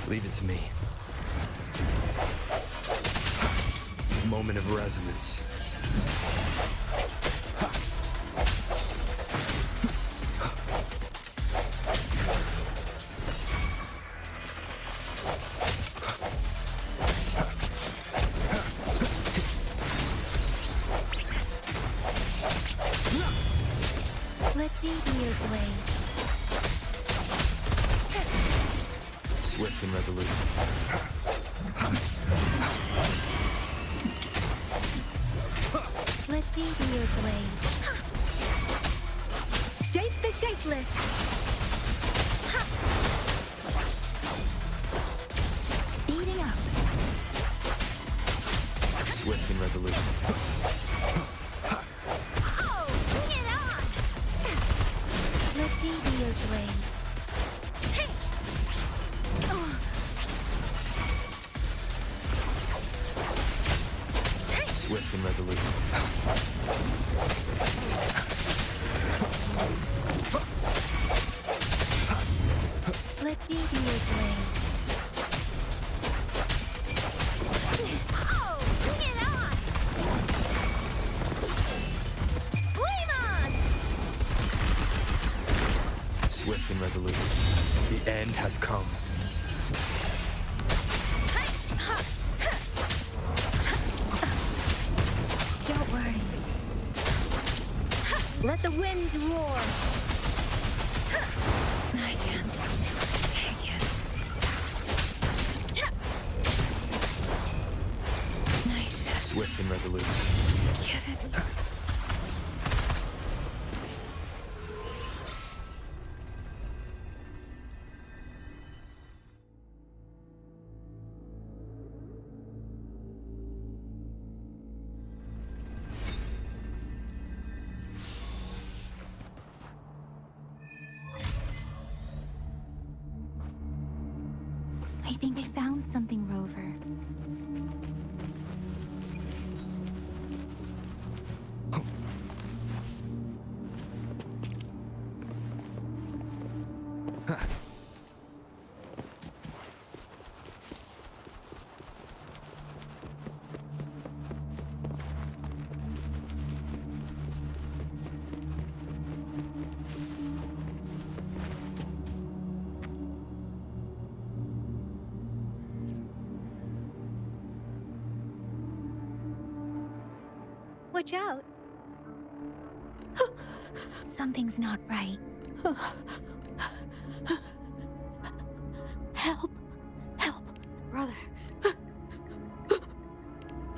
Leave it to me. Moment of resonance. Let me be your blade. Swift and resolute. Let me be your blade. Shape the shapeless. Speeding up. Swift and resolute. Oh, bring it on! Let me be your blade. Swift and resolute. Let me be your blade. Oh, bring it on! Flame on! Swift and resolute. The end has come. Don't worry. Let the winds roar. I can't take it. Nice. Swift and resolute. Get it. I think I found something, Rover. Watch out. Something's not right. Help. Help. Brother.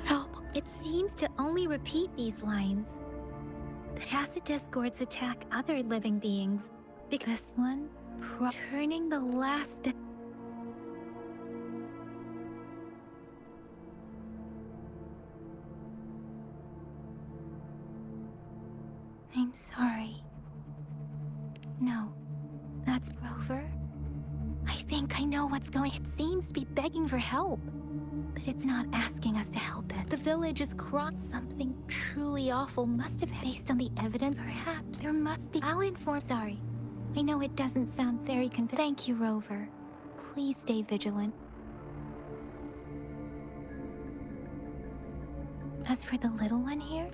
Help. It seems to only repeat these lines. The tacit discords attack other living beings, but this one turning the last bit. I'm sorry. No, that's Rover. I think I know what's going. It seems to be begging for help, but it's not asking us to help it. The village is crossed. Something truly awful must have based on the evidence. Perhaps there must be. I'll inform. Sorry. I know it doesn't sound very convincing. Thank you, Rover. Please stay vigilant. As for the little one here,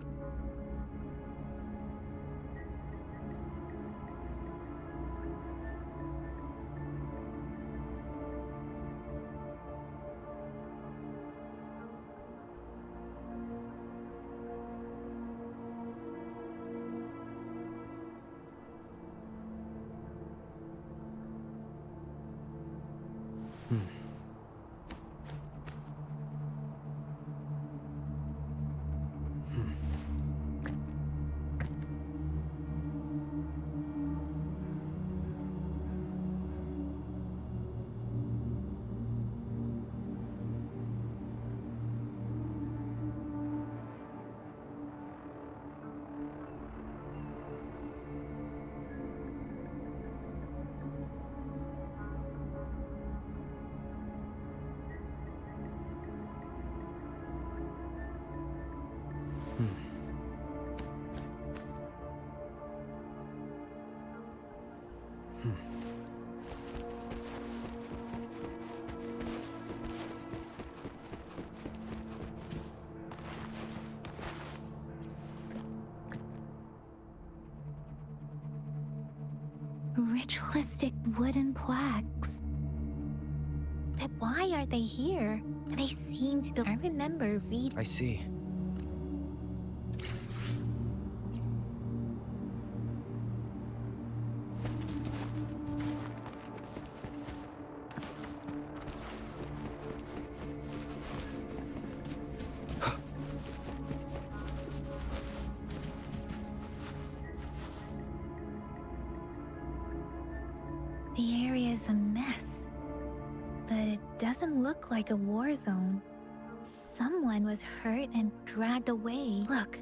ritualistic wooden plaques. But why are they here? They seem to be. I remember reading. I see. The area is a mess, but it doesn't look like a war zone. Someone was hurt and dragged away. Look,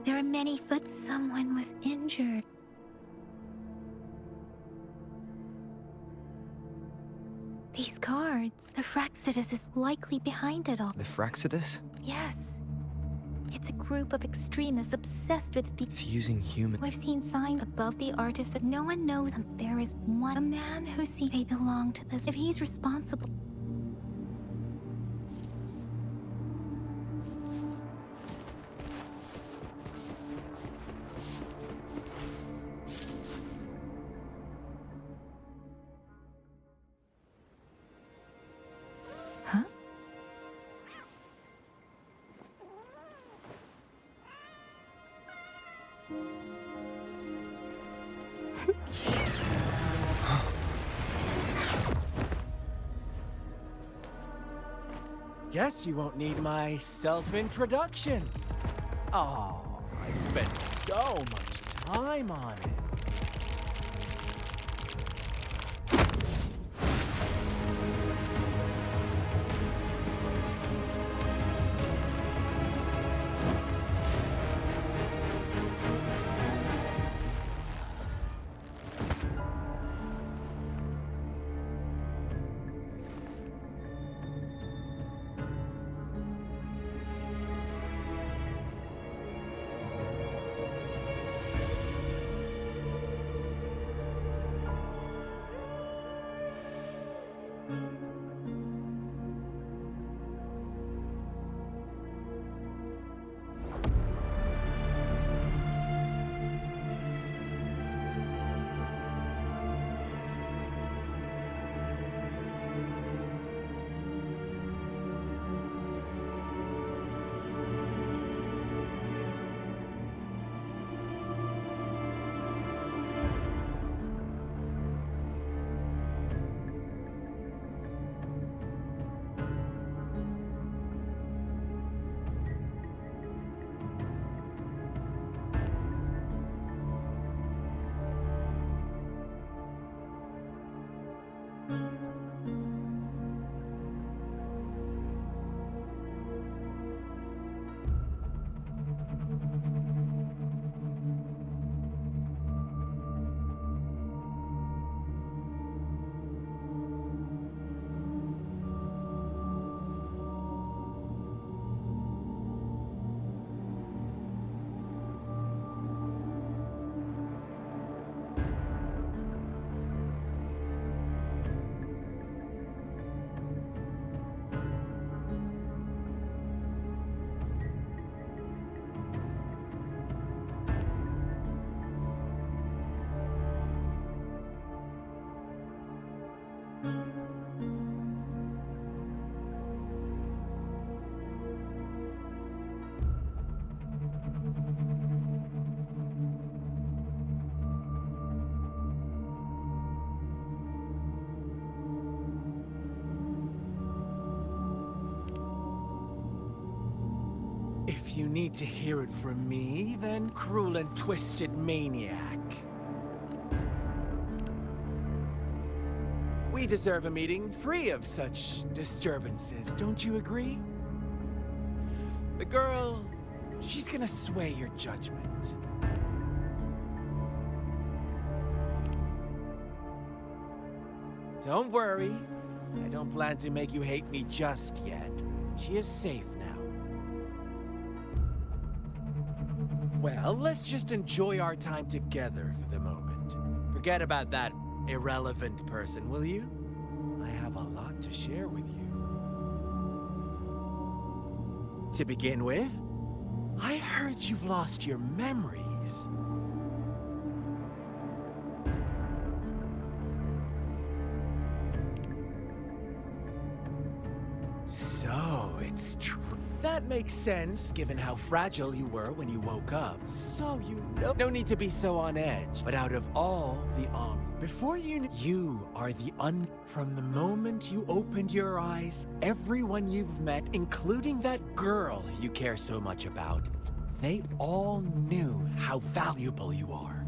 there are many foot. Someone was injured. These cards, the Fraxidus is likely behind it all. The Fraxidus? Yes. It's a group of extremists obsessed with Fusing human. We've seen signs above the artifact. No one knows, and there is one. A man who sees they belong to this. If he's responsible. Huh? Guess you won't need my self-introduction. Oh, I spent so much time on it. If you need to hear it from me, then cruel and twisted maniac. We deserve a meeting free of such disturbances, don't you agree? The girl, she's gonna sway your judgment. Don't worry, I don't plan to make you hate me just yet. She is safe now. Well, let's just enjoy our time together for the moment. Forget about that irrelevant person, will you? I have a lot to share with you. To begin with, I heard you've lost your memories. So, it's true. That makes sense, given how fragile you were when you woke up. So you know, no need to be so on edge. But out of all the before you are the From the moment you opened your eyes, everyone you've met, including that girl you care so much about, they all knew how valuable you are.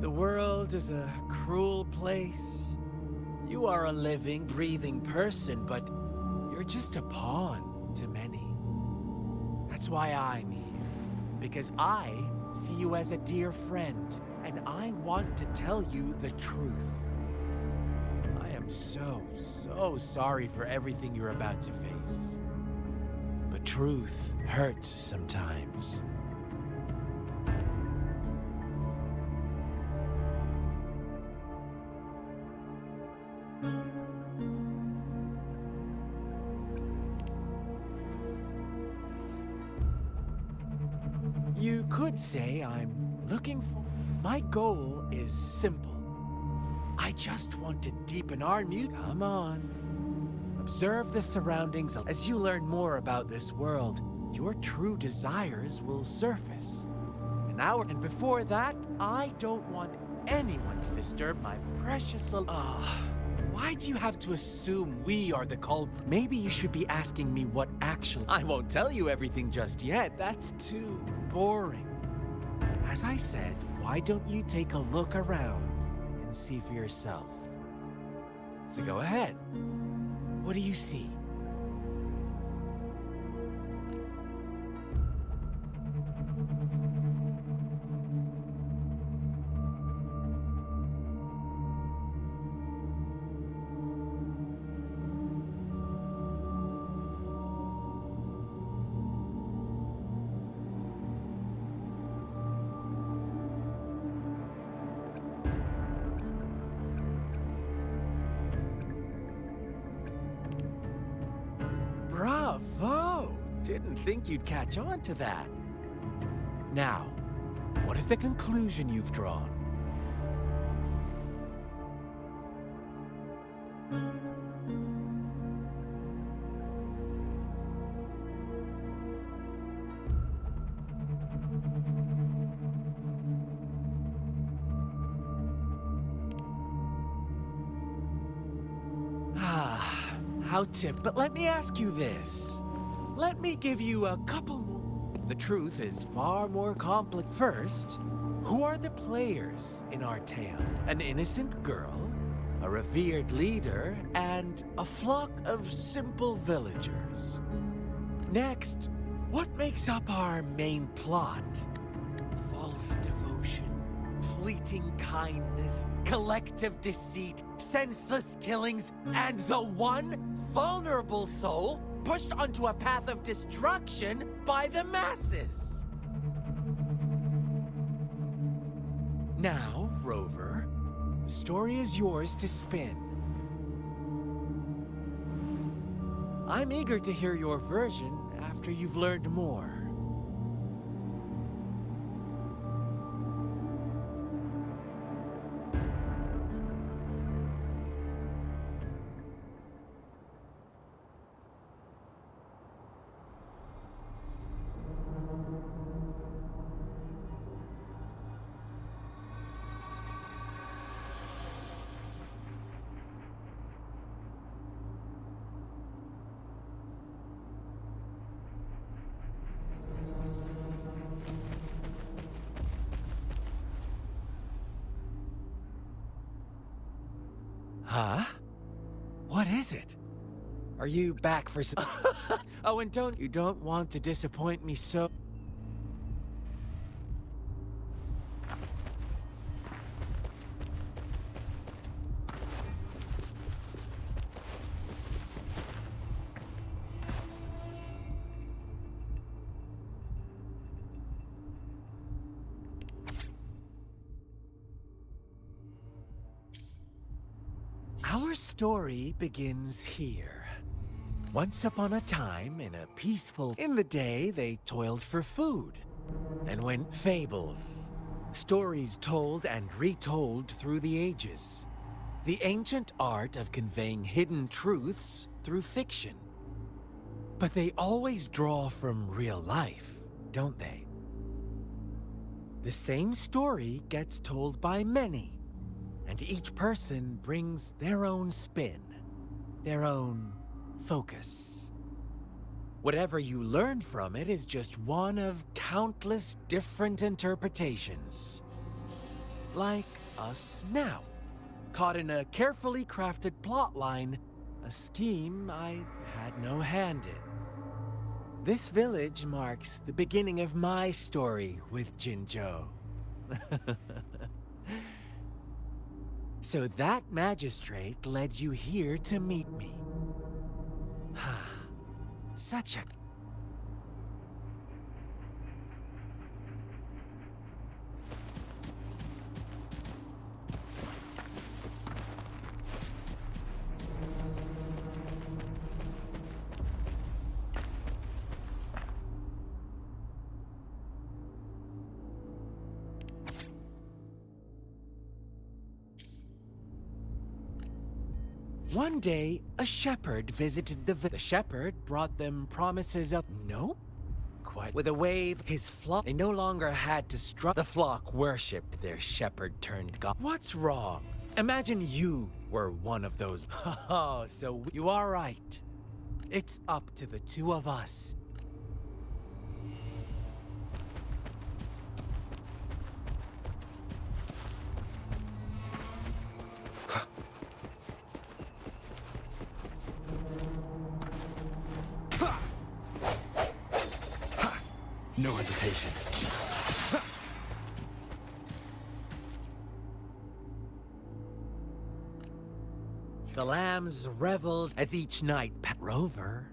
The world is a cruel place. You are a living, breathing person, but you're just a pawn to many. That's why I'm here, because I see you as a dear friend, and I want to tell you the truth. I am so sorry for everything you're about to face. But truth hurts sometimes. You could say I'm looking for... My goal is simple. I just want to deepen our Come on. Observe the surroundings. As you learn more about this world, your true desires will surface. And before that, I don't want anyone to disturb my precious... Why do you have to assume we are the culprit? Maybe you should be asking me what actually... I won't tell you everything just yet. That's too boring. As I said, why don't you take a look around and see for yourself? So go ahead. What do you see? Bravo! Didn't think you'd catch on to that. Now, what is the conclusion you've drawn? How but let me ask you this. Let me give you a couple more. The truth is far more complex. First, who are the players in our tale? An innocent girl? a revered leader, and a flock of simple villagers. Next, what makes up our main plot? False devotion, fleeting kindness, collective deceit, senseless killings, and the one vulnerable soul pushed onto a path of destruction by the masses. Now, Rover, the story is yours to spin. I'm eager to hear your version after you've learned more. Huh? What is it? Are you back for some... Oh, and you don't want to disappoint me so... Our story begins here. Once upon a time, in a peaceful... In the day, they toiled for food. And when fables, stories told and retold through the ages. The ancient art of conveying hidden truths through fiction. But they always draw from real life, don't they? The same story gets told by many. And each person brings their own spin, their own focus. Whatever you learn from it is just one of countless different interpretations. Like us now, caught in a carefully crafted plotline, a scheme I had no hand in. This village marks the beginning of my story with Jinzhou. So that magistrate led you here to meet me. Such a... One day, a shepherd visited the shepherd brought them promises of... Nope. Quite. With a wave, his flock... They no longer had to strut. The flock worshipped their shepherd-turned-god. What's wrong? Imagine you were one of those... Oh, so you are right. It's up to the two of us. No hesitation. The lambs reveled as each night Rover.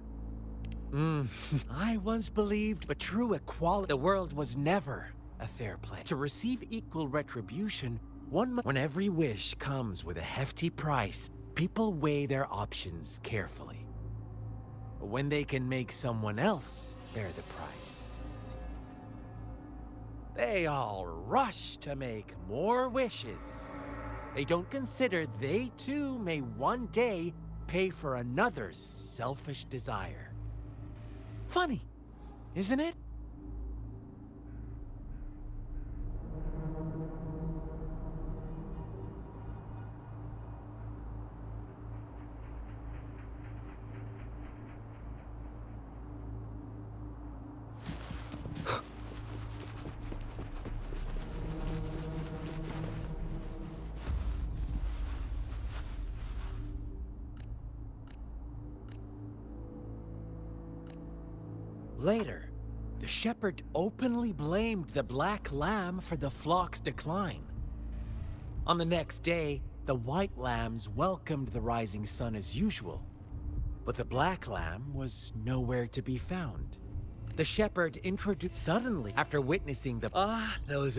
I once believed a true equality. The world was never a fair play. To receive equal retribution, when every wish comes with a hefty price, people weigh their options carefully. When they can make someone else bear the price, they all rush to make more wishes. They don't consider they too may one day pay for another's selfish desire. Funny, isn't it? Later, the shepherd openly blamed the black lamb for the flock's decline. On the next day, the white lambs welcomed the rising sun as usual, but the black lamb was nowhere to be found. The shepherd introduced suddenly after witnessing those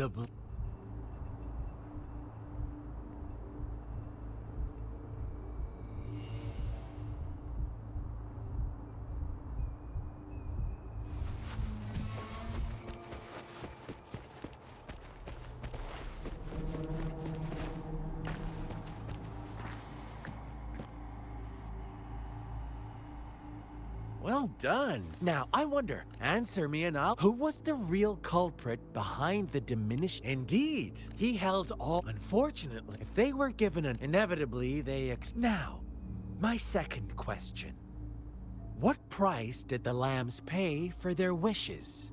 Well done. Now, I wonder, answer me and who was the real culprit behind the diminished? Indeed, he held all. Unfortunately, if they were given an inevitably, Now, my second question. What price did the lambs pay for their wishes?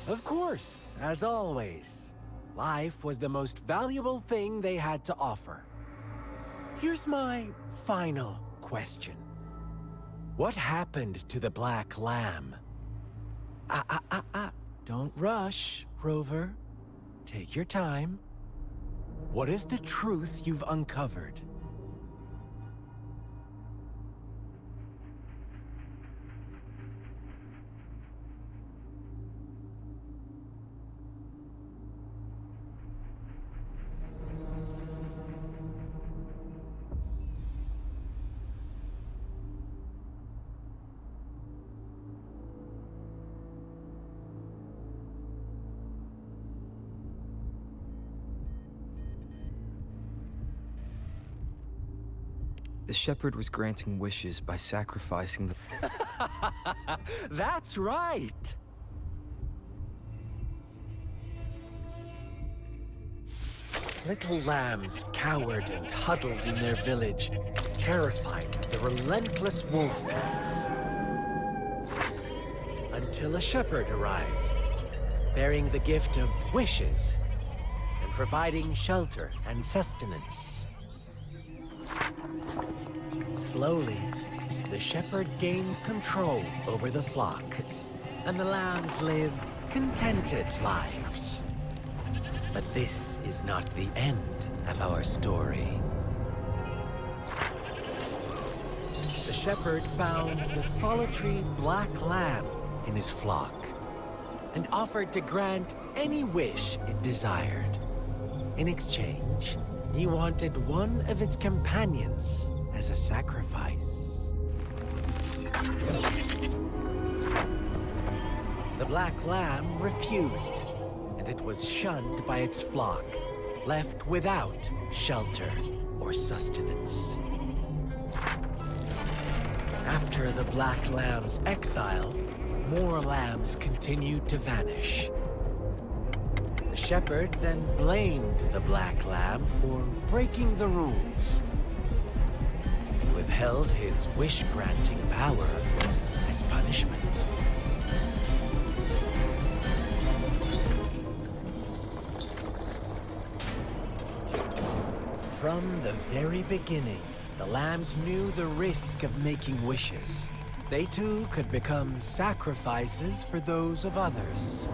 Of course, as always. Life was the most valuable thing they had to offer. Here's my final question. What happened to the black lamb? Don't rush, Rover. Take your time. What is the truth you've uncovered? The shepherd was granting wishes by sacrificing the... That's right! Little lambs cowered and huddled in their village, terrified of the relentless wolf packs. Until a shepherd arrived, bearing the gift of wishes and providing shelter and sustenance. Slowly, the shepherd gained control over the flock, and the lambs lived contented lives. But this is not the end of our story. The shepherd found the solitary black lamb in his flock and offered to grant any wish it desired. In exchange, he wanted one of its companions as a sacrifice. The black lamb refused, and it was shunned by its flock, left without shelter or sustenance. After the black lamb's exile, more lambs continued to vanish. The shepherd then blamed the black lamb for breaking the rules, and withheld his wish-granting power as punishment. From the very beginning, the lambs knew the risk of making wishes. They too could become sacrifices for those of others.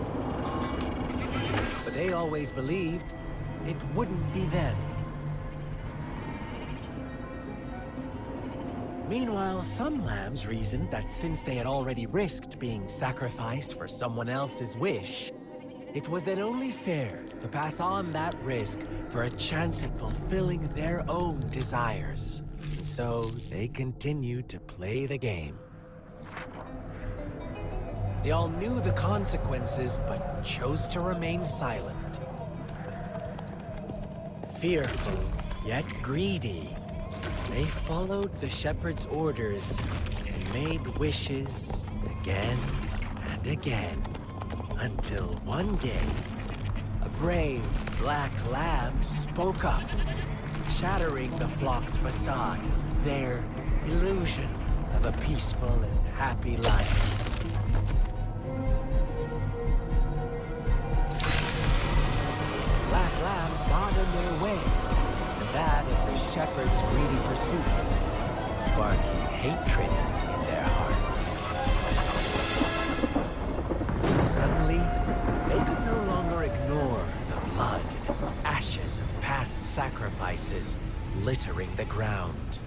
But they always believed it wouldn't be them. Meanwhile, some lambs reasoned that since they had already risked being sacrificed for someone else's wish, it was then only fair to pass on that risk for a chance at fulfilling their own desires. And so they continued to play the game. They all knew the consequences, but chose to remain silent. Fearful, yet greedy, they followed the shepherd's orders and made wishes again and again, until one day, a brave black lamb spoke up, shattering the flock's facade, their illusion of a peaceful and happy life. Black lamb got in their way, and that of the pursuit, sparking hatred in their hearts. Suddenly, they could no longer ignore the blood and ashes of past sacrifices littering the ground.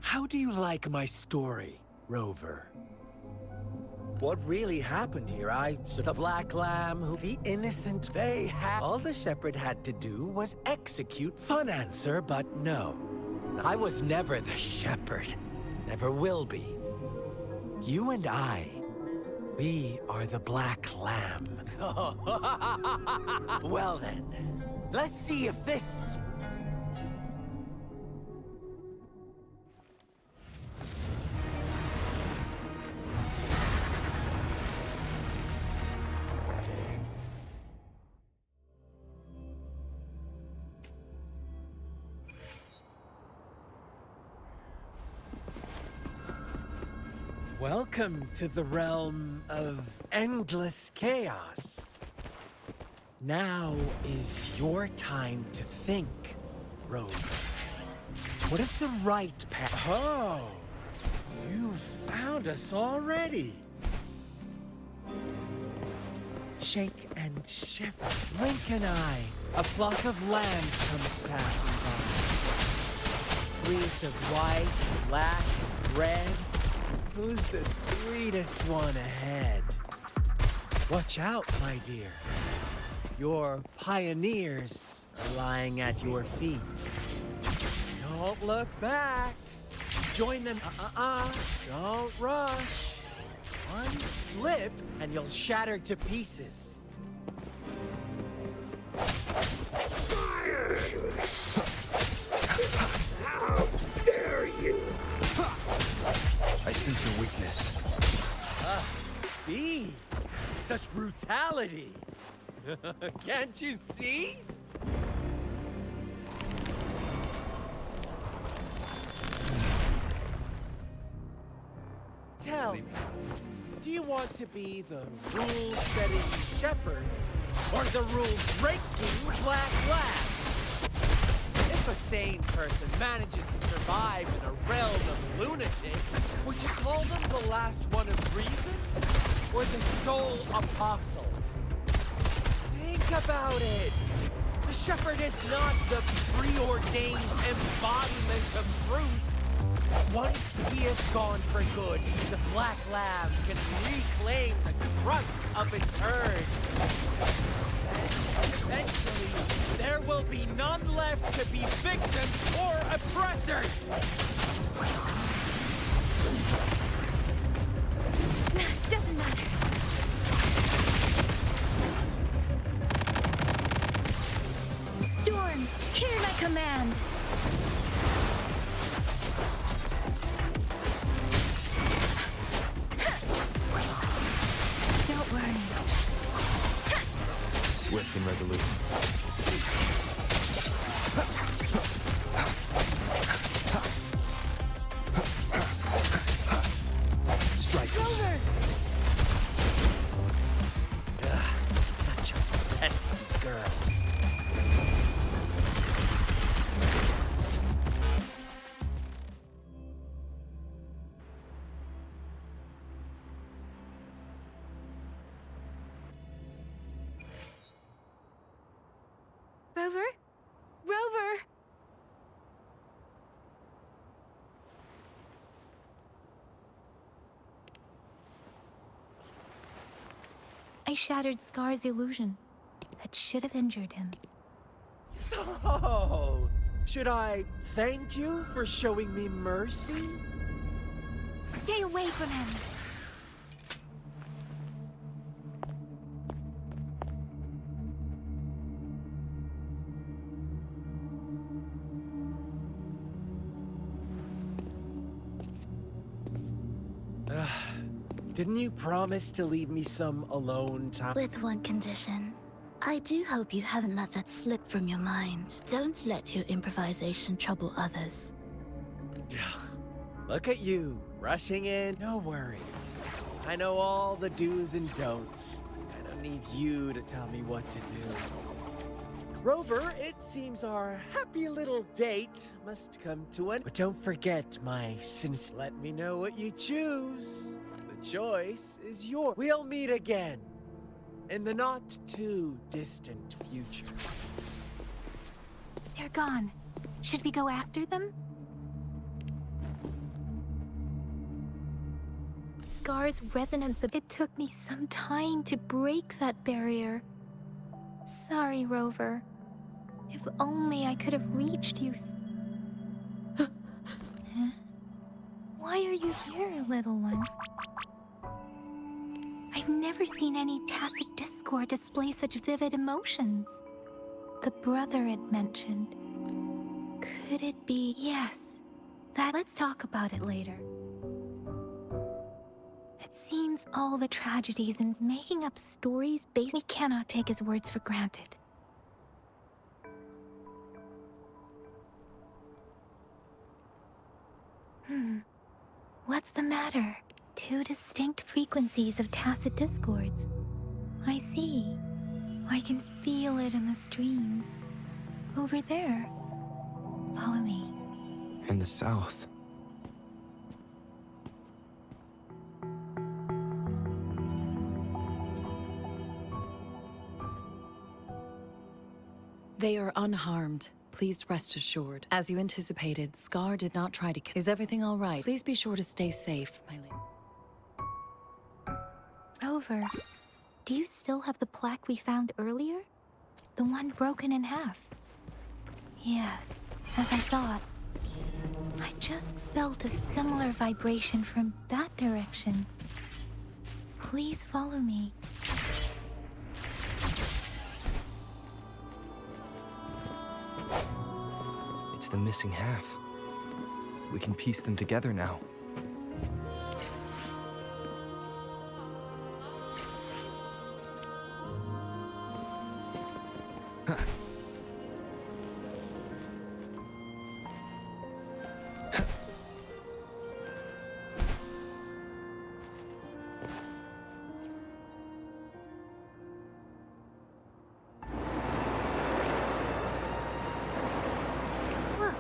How do you like my story, Rover? What really happened here? The Black Lamb, who the innocent they had. All the shepherd had to do was execute. Fun answer, but no. I was never the shepherd. Never will be. You and I, we are the Black Lamb. Well then, let's see if this... Welcome to the realm of endless chaos. Now is your time to think, Rover. What is the right path? Oh, you found us already. Shake and shiver. Blink an eye. A flock of lambs comes passing by. Fleece of white, black, red. Who's the sweetest one ahead? Watch out, my dear. Your pioneers are lying at your feet. Don't look back. Join them. Don't rush. One slip and you'll shatter to pieces. How dare you! I sense your weakness. Speed! Such brutality! Can't you see? Tell me, do you want to be the rule-setting shepherd or the rule-breaking Black Lamb? If a sane person manages to survive in a realm of lunatics, would you call them the last one of reason? Or the sole apostle? Think about it! The shepherd is not the preordained embodiment of truth. Once he is gone for good, the Black Lamb can reclaim the trust of its herd. Eventually, there will be none left to be victims or oppressors! Doesn't matter. Storm, hear my command. Don't worry. Swift and resolute. Strike. Rover! Such a pesky girl. Rover? Rover! I shattered Scar's illusion. That should have injured him. Oh, should I thank you for showing me mercy? Stay away from him! Didn't you promise to leave me some alone time? With one condition. I do hope you haven't let that slip from your mind. Don't let your improvisation trouble others. Look at you, rushing in. No worries. I know all the do's and don'ts. And don't need you to tell me what to do. Rover, it seems our happy little date must come to an... But don't forget my sins. Let me know what you choose. The choice is yours. We'll meet again in the not-too-distant future. They're gone. Should we go after them? Scar's resonance. It took me some time to break that barrier. Sorry, Rover. If only I could have reached you. Huh? Why are you here, little one? I've never seen any tacit discord display such vivid emotions. The brother it mentioned. Could it be? Yes. Let's talk about it later. It seems all the tragedies and making up stories we cannot take his words for granted. What's the matter? Two distinct frequencies of tacit discords. I see. I can feel it in the streams. Over there. Follow me. In the south. They are unharmed. Please rest assured. As you anticipated, Scar did not try to kill. Is everything all right? Please be sure to stay safe, my lady. Rover, do you still have the plaque we found earlier? The one broken in half? Yes, as I thought. I just felt a similar vibration from that direction. Please follow me. It's the missing half. We can piece them together now. Look.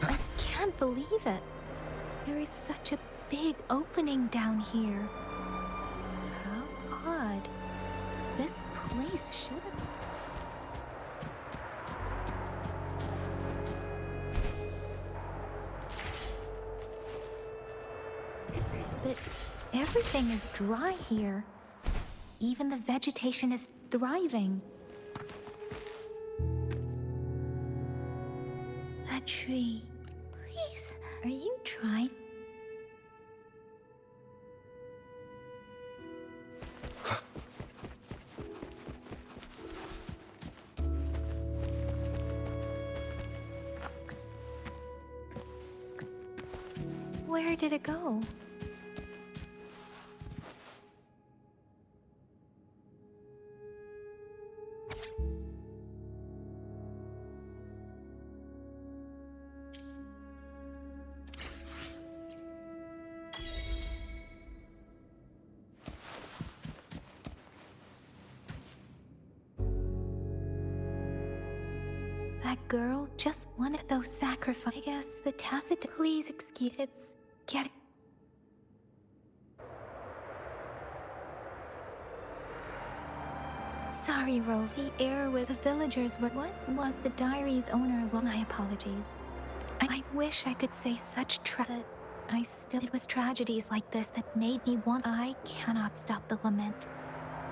I can't believe it. There is such a big opening down here. How odd. This place should have... But everything is dry here. Even the vegetation is thriving. That tree. Please, are you trying? Where did it go? That girl just wanted those sacrifices. I guess the tacit... Please excuse... It's... Get... Sorry, Ro. The air with the villagers were... What was the diary's owner? Well, my apologies. I wish I could say such that I still... It was tragedies like this that made me want... I cannot stop the lament.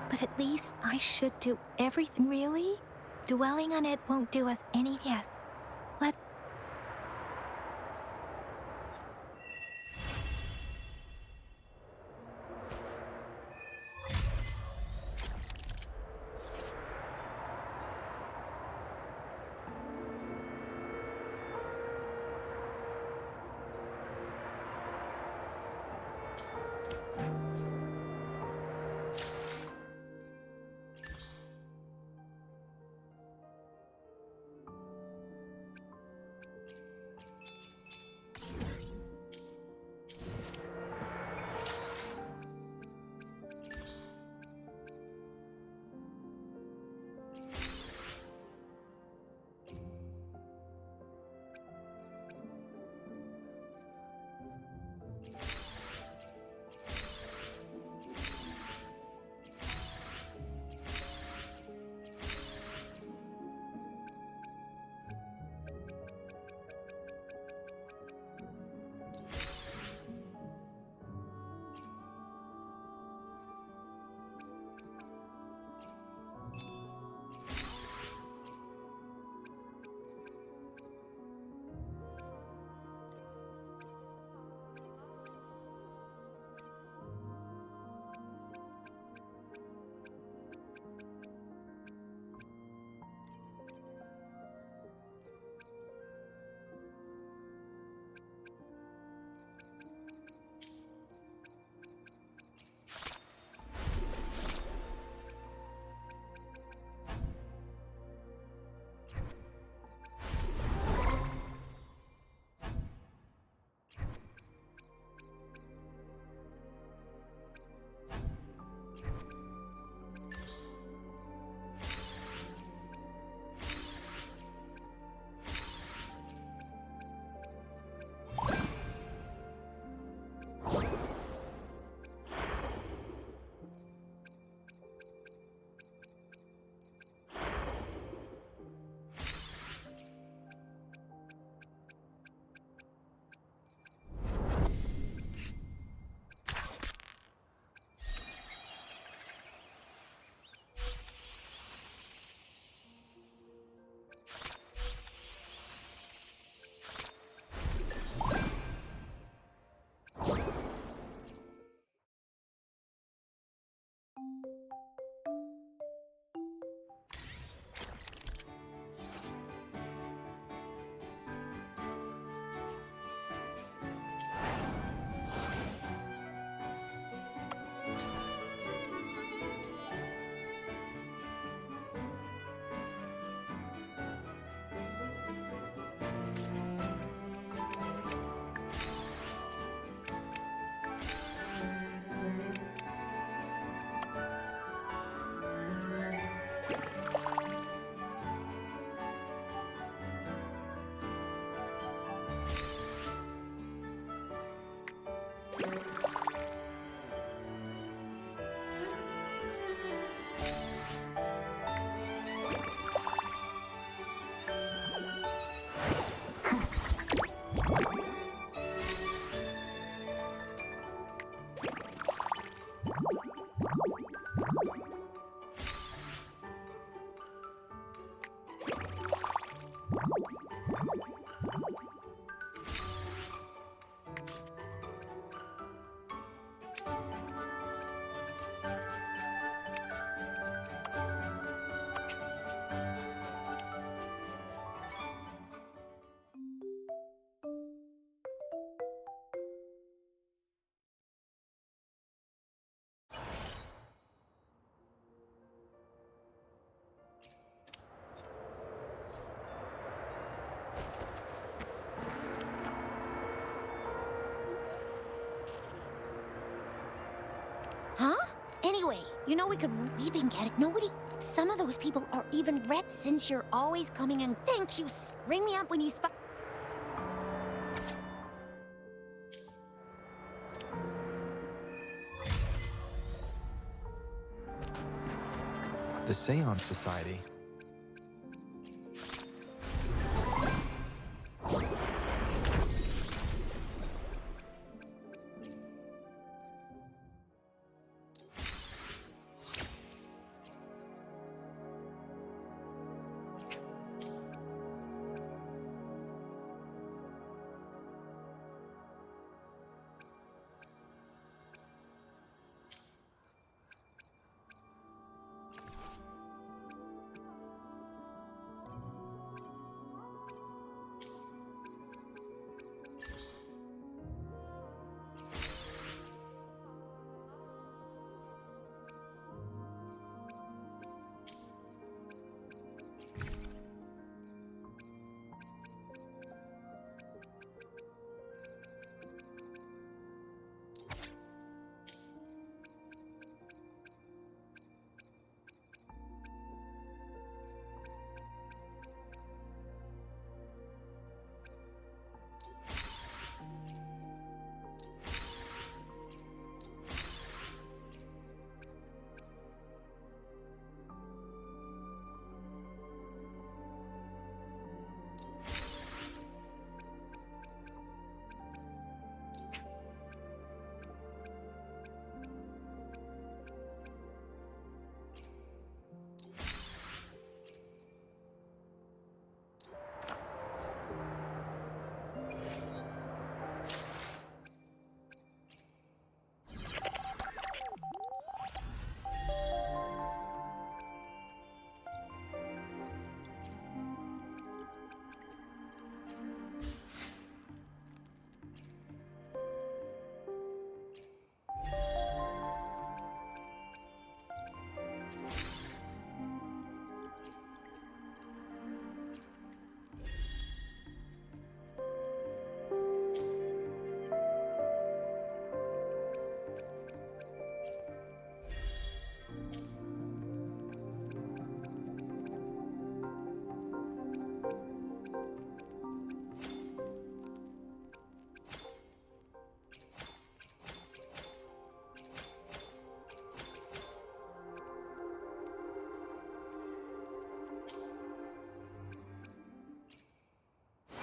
But at least I should do everything. Really? Dwelling on it won't do us any... Yes. Let... Anyway, you know we could even get it. Nobody. Some of those people are even red since you're always coming and thank you. Ring me up when you spot. The Seance Society.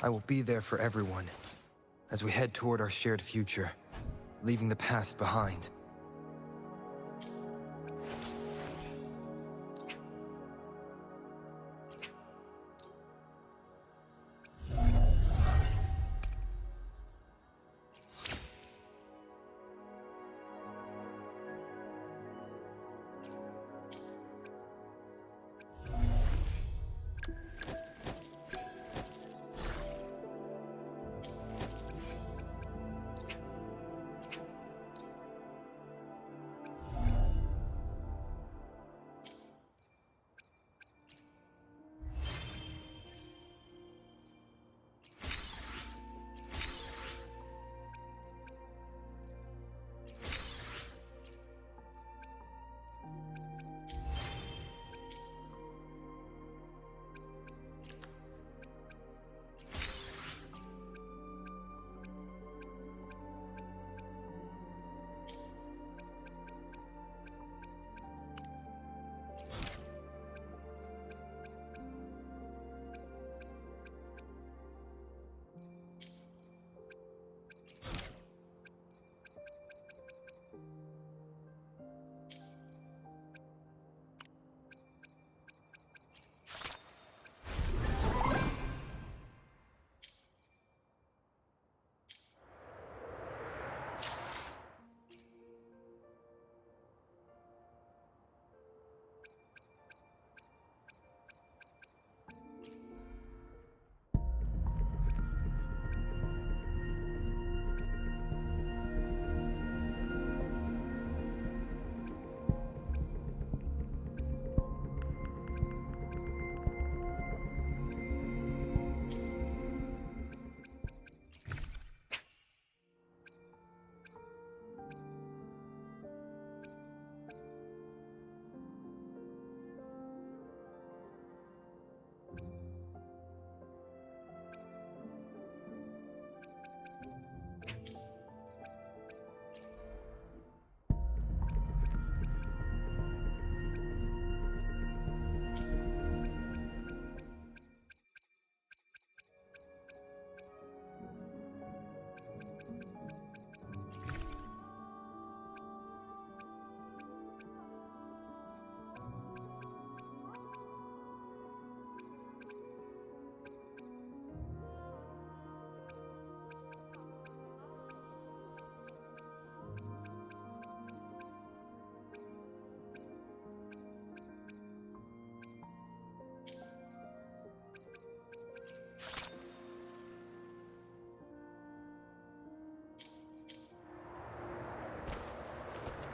I will be there for everyone as we head toward our shared future, leaving the past behind.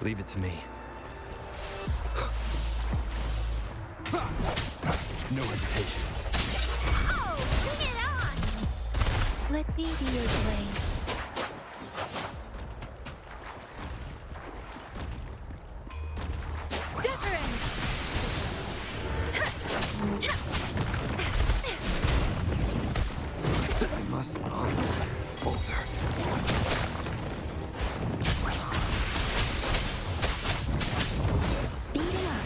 Leave it to me. No hesitation. Oh, bring it on! Let me be your blade. I must not falter. Speed it up.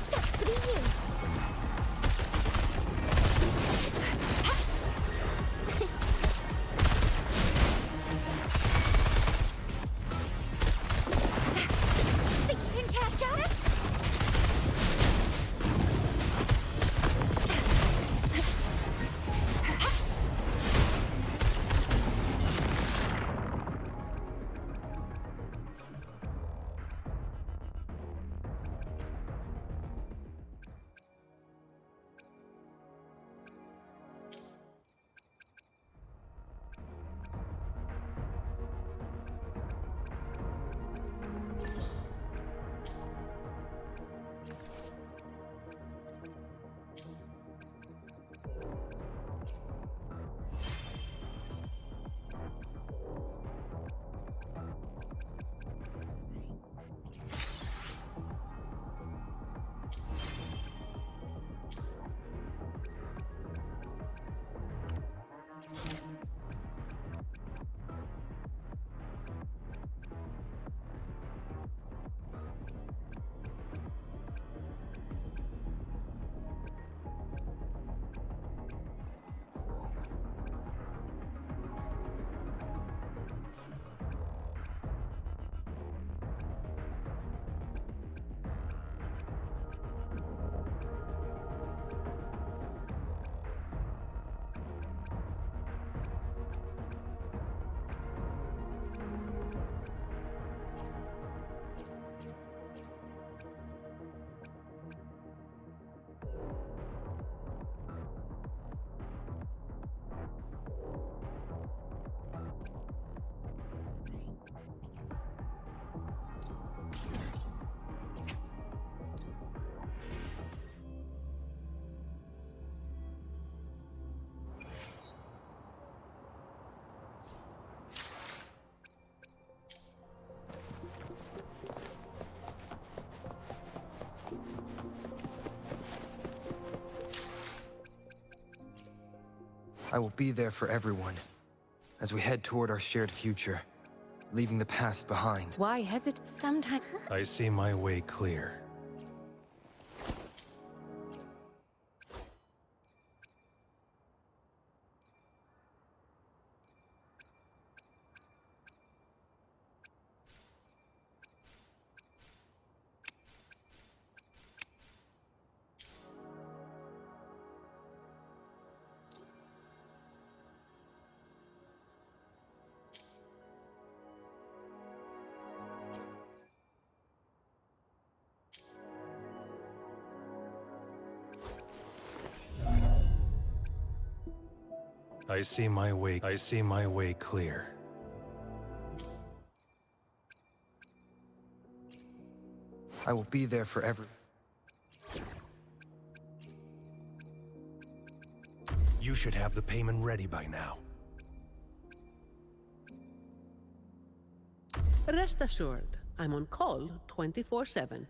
Sucks to be you. Think you can catch up? I will be there for everyone as we head toward our shared future, leaving the past behind. Why hesitate? Sometimes. I see my way clear. I see my way clear. I will be there for every. You should have the payment ready by now. Rest assured, I'm on call 24/7.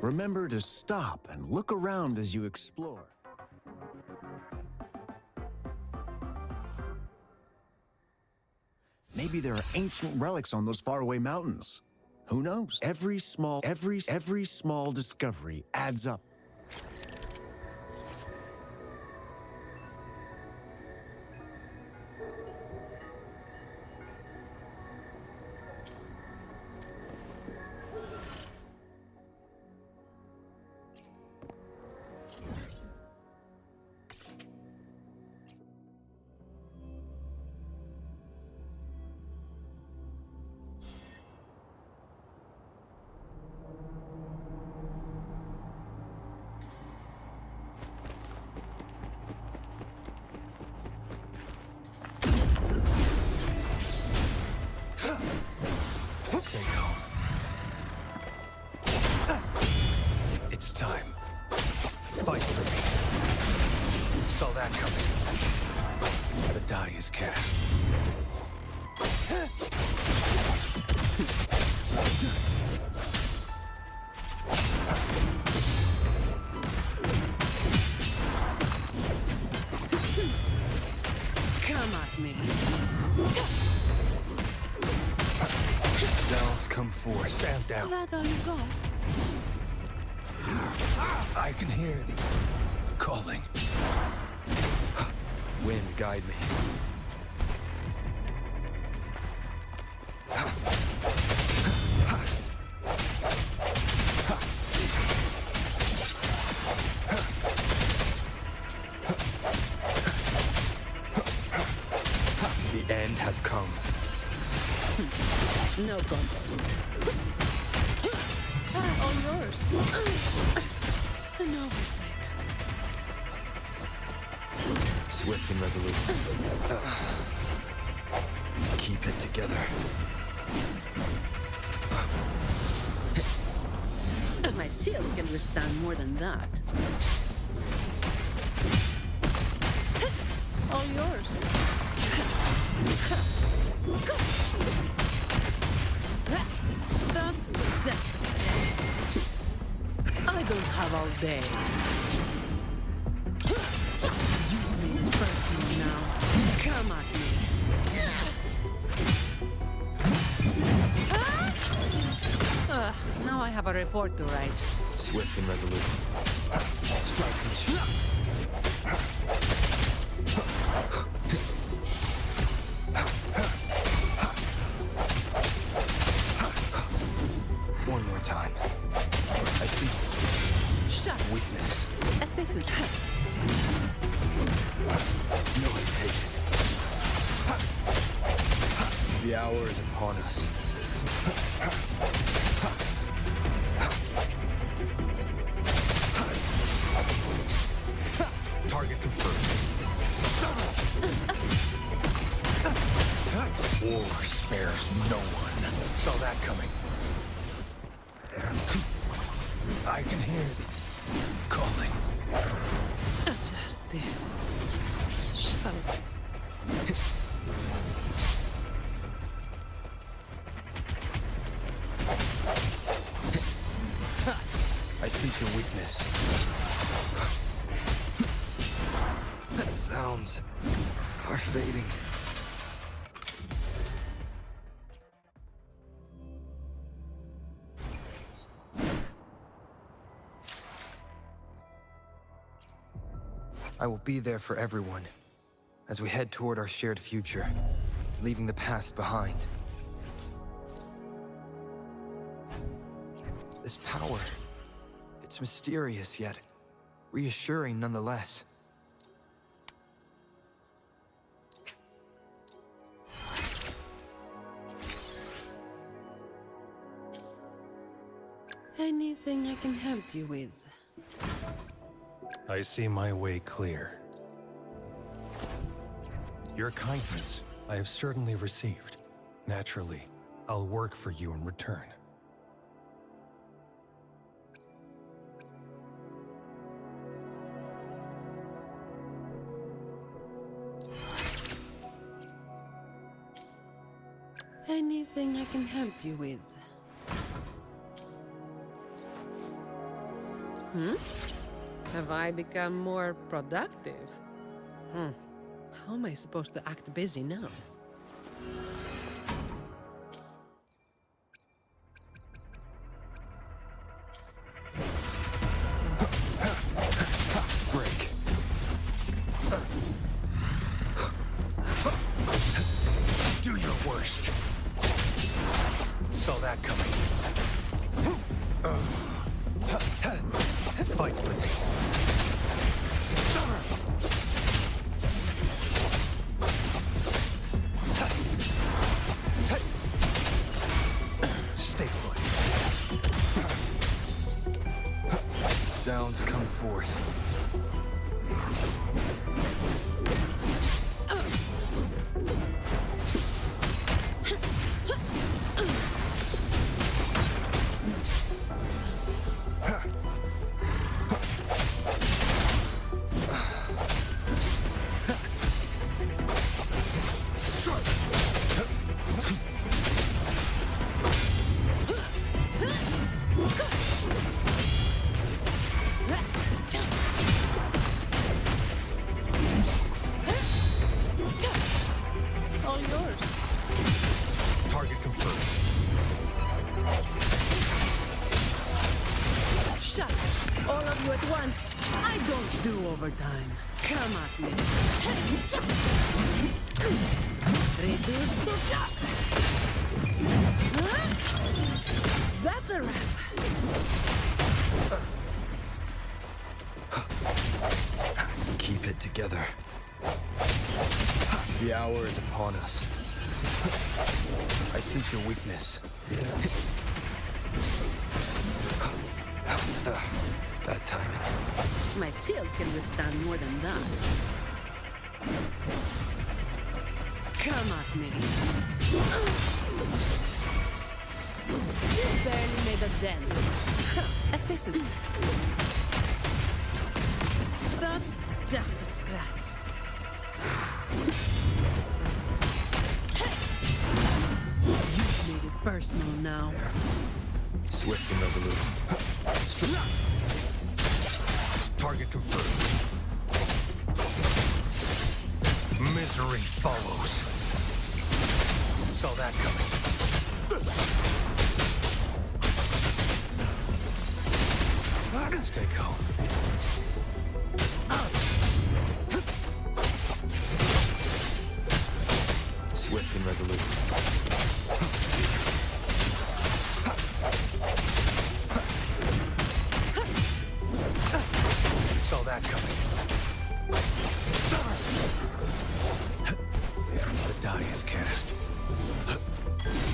Remember to stop and look around as you explore. Maybe there are ancient relics on those faraway mountains. Who knows? Every small discovery adds up. Stay calm. It's time. Fight for me. Saw that coming. The die is cast. Come at me. Sounds come forth. Stand down. Let all you go. I can hear the calling. Wind, guide me. The end has come. No contest. All yours. An oversight. Swift and resolute. Keep it together. My shield can withstand more than that. All yours. That's just the start. I don't have all day. You may impress me now. Come at me. Now I have a report to write. Swift and resolute. Strike me. One more time. I see Shut up. weakness. Efficient. No hesitation. The hour is upon us. Target confirmed. War spares no one. Saw that coming. I can hear the calling. Just this. Shadows. I sense your weakness. Sounds are fading. I will be there for everyone as we head toward our shared future, leaving the past behind. This power, it's mysterious yet reassuring nonetheless. Anything I can help you with? I see my way clear. Your kindness I have certainly received. Naturally, I'll work for you in return. Anything I can help you with? Have I become more productive? How am I supposed to act busy now? Break. Do your worst. Saw that coming. Fight for me. Stay put. Sounds come forth. All yours. Target confirmed. Shut up, all of you at once. I don't do overtime. Come at me. Reduce to dust. Huh? That's a wrap. Keep it together. The hour is upon us. I sense your weakness. Bad timing. My shield can withstand more than that. Come at me. You barely made a dent. Efficient. That's just a scratch. You've made it personal now. Swift and resolute. Target confirmed. Misery follows. Saw that coming. Stay calm. Swift and resolute. Saw that coming. The die is cast.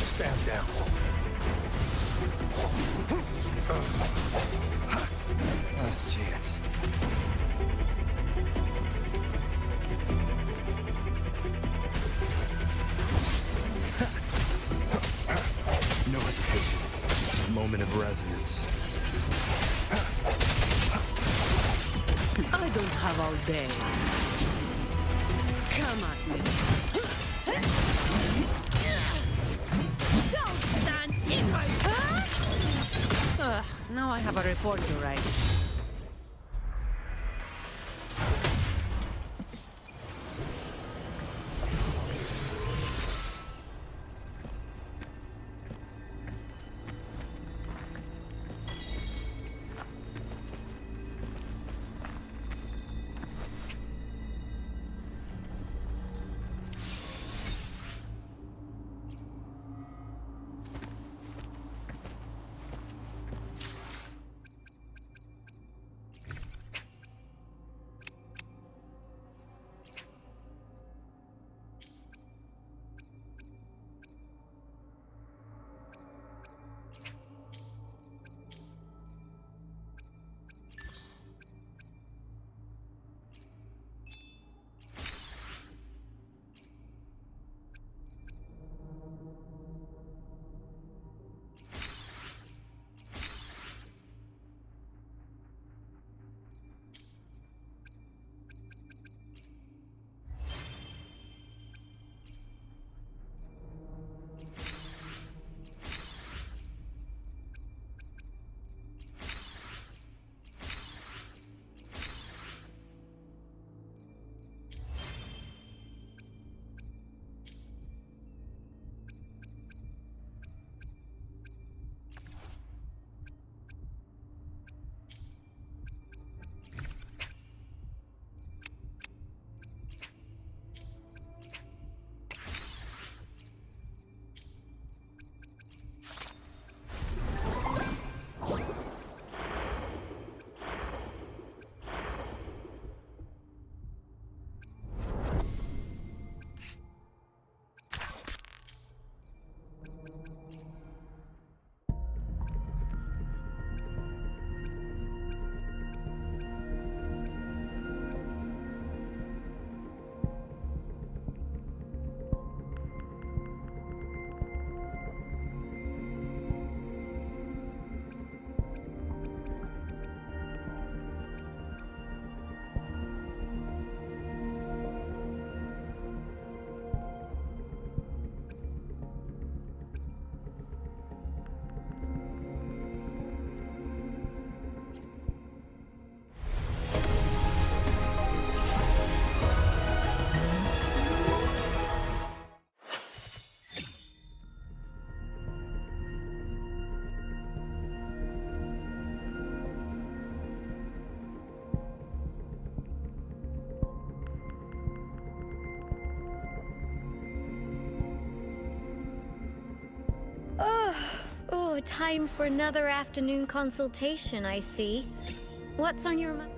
Stand down. Last chance. No hesitation. Moment of resonance. I don't have all day. Come at me. Don't stand in my path! Now I have a report to write. Oh, time for another afternoon consultation, I see. What's on your mind?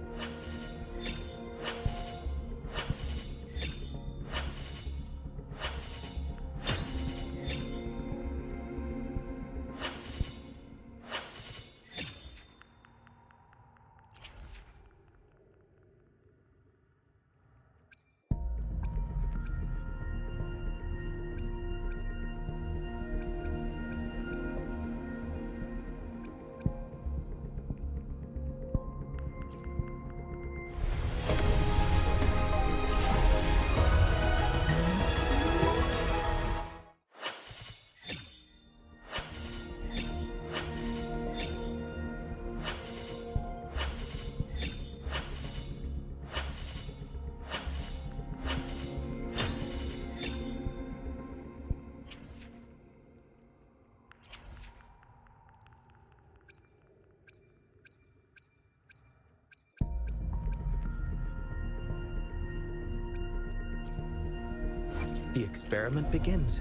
The experiment begins.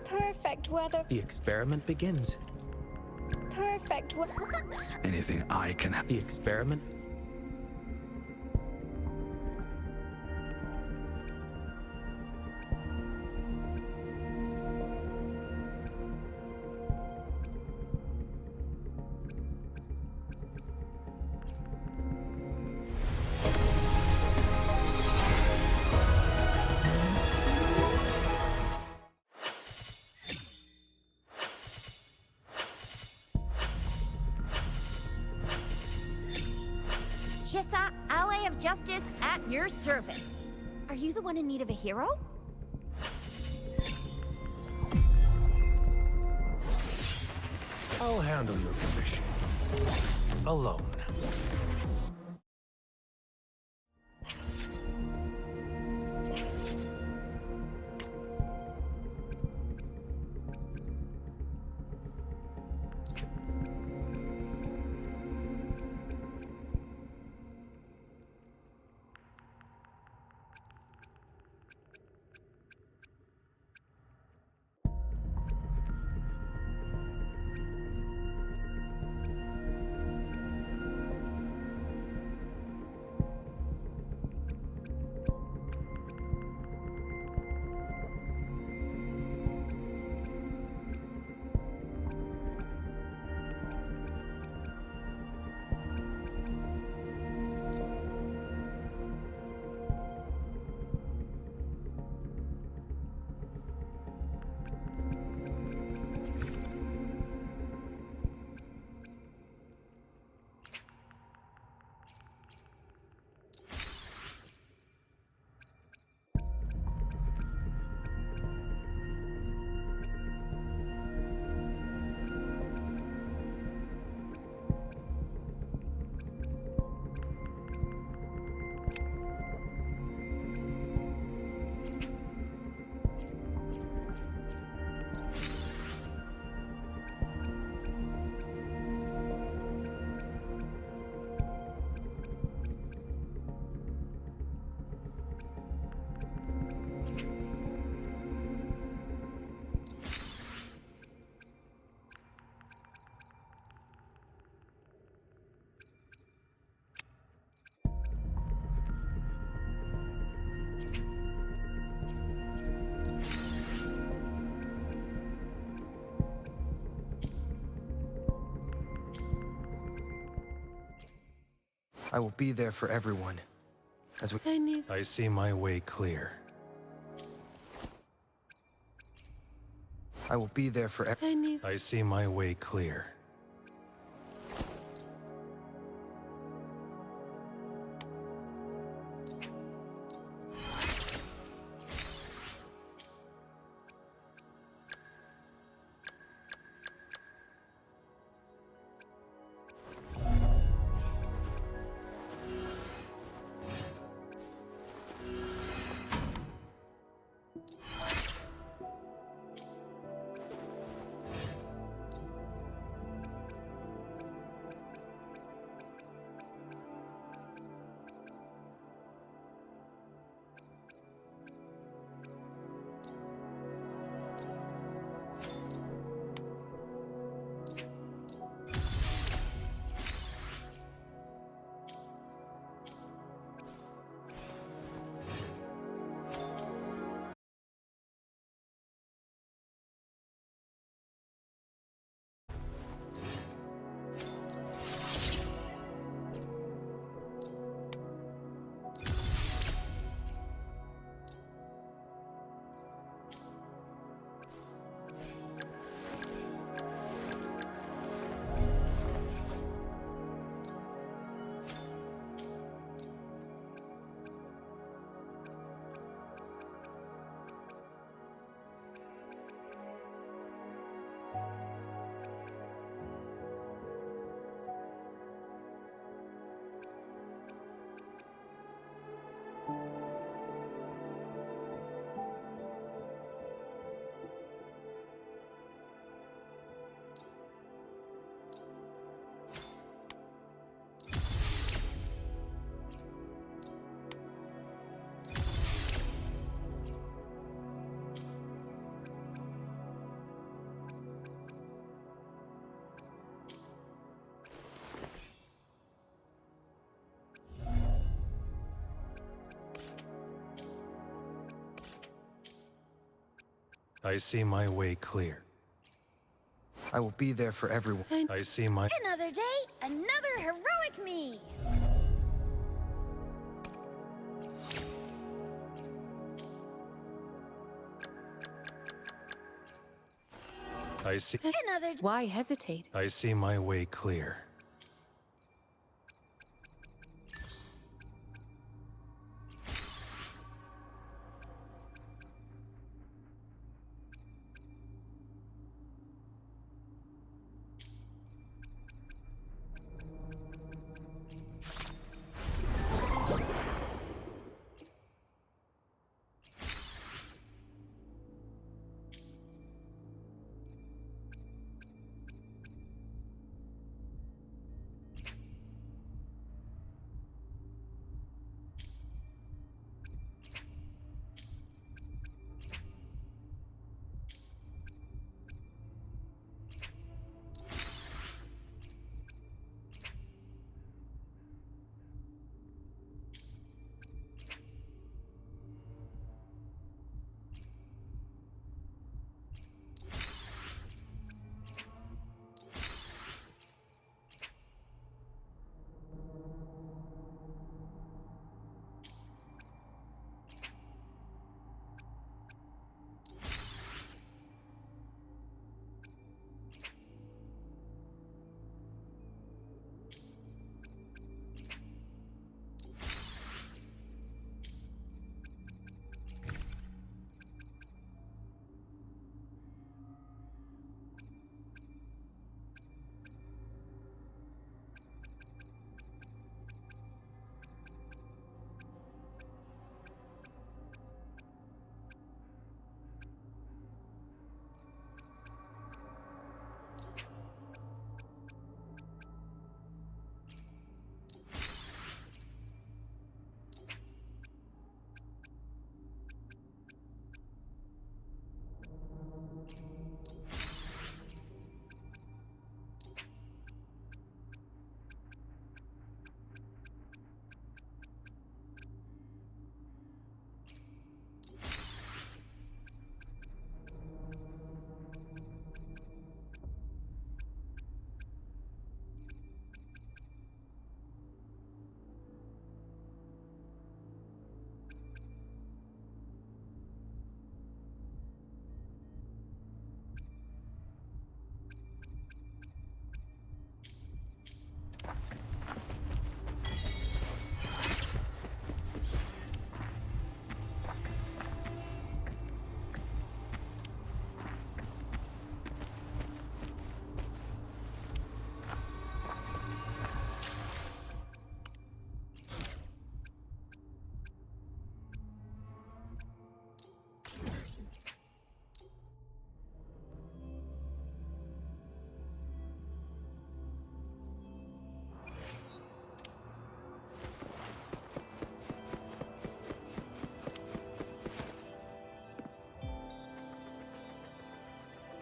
Perfect weather. The experiment begins. Perfect weather. Anything I can have. The experiment. Chissa, ally of justice, at your service. Are you the one in need of a hero? I'll handle your commission. Alone. I will be there for everyone. As we I see my way clear. I will be there for I see my way clear. I see my way clear. I will be there for everyone. I see my... Another day, another heroic me! I see... Another Why hesitate? I see my way clear.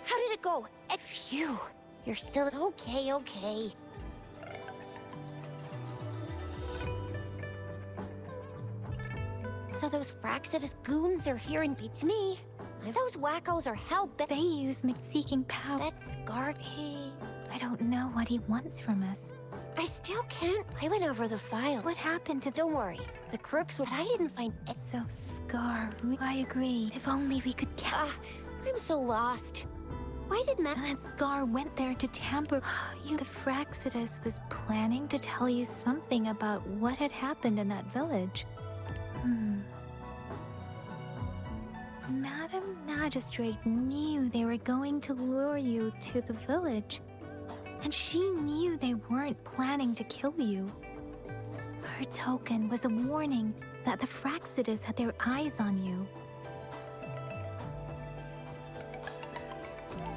How did it go? And phew, you're still okay. So those Fraxidus goons are here and beats me. Those wackos are hell-bent. They use seeking power. That Scar. I don't know what he wants from us. I still can't. I went over the file. What happened to Don't worry. The crooks. But I didn't find it. So, Scar, I agree. If only we could I'm so lost. Why did Matt? That Scar went there to tamper. The Fraxidus was planning to tell you something about what had happened in that village. Madam Magistrate knew they were going to lure you to the village, and she knew they weren't planning to kill you. Her token was a warning that the Fraxidus had their eyes on you.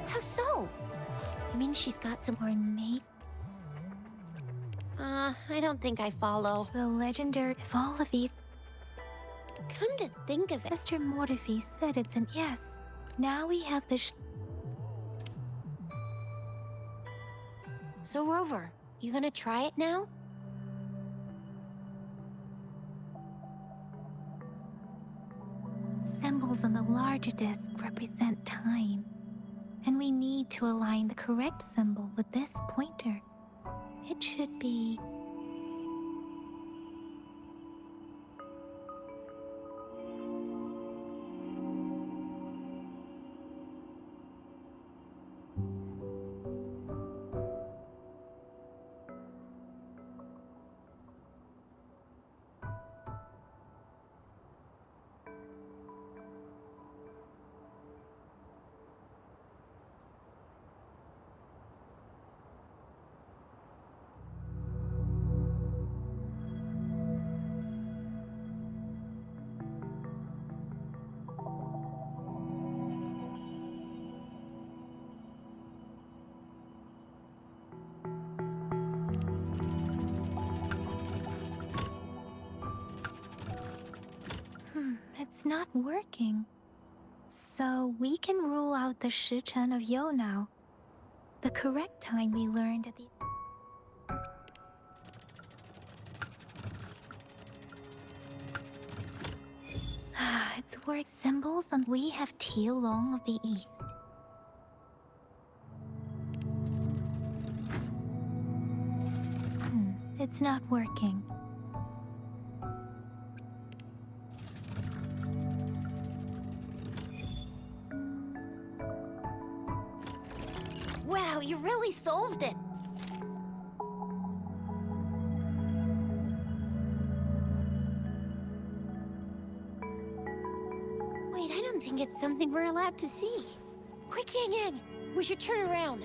How so? I mean, she's got some Or mate, I don't think I follow. the legendary of all of these. Come to think of it. Mr. Mortefi said it's an yes. Now we have the So, Rover, you gonna try it now? symbols on the larger disc represent time, and we need to align the correct symbol with this pointer. It should be... It's not working. So we can rule out the Shichen of Yo now. The correct time we learned at the... It's worth symbols and we have Tielong of the East. It's not working. Wow, you really solved it! Wait, I don't think it's something we're allowed to see. Quick, Yang Yang! We should turn around.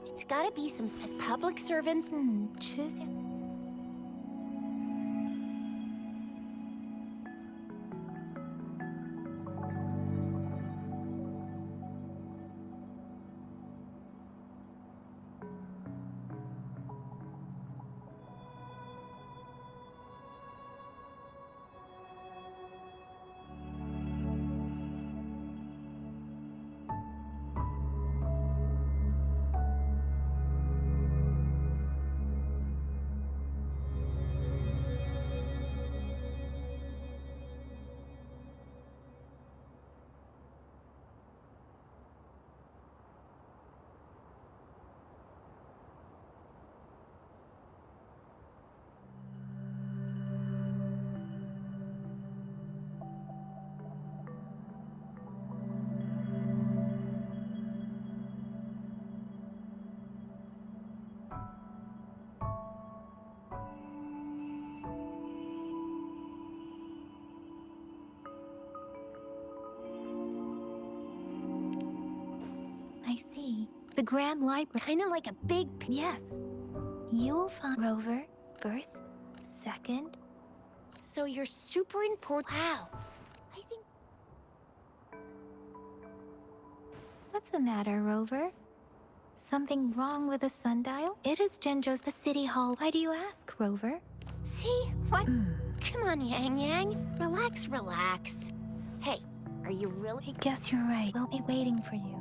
It's gotta be some as public servants. Choose it. I see. The Grand Library. Kinda like a big... Yes. You'll find Rover first, second. So you're super important. Wow. I think... What's the matter, Rover? Something wrong with the sundial? It is Jinzhou's the city hall. Why do you ask, Rover? See? What? Come on, Yang Yang. Relax, relax. Hey, are you really... I guess you're right. We'll be waiting for you.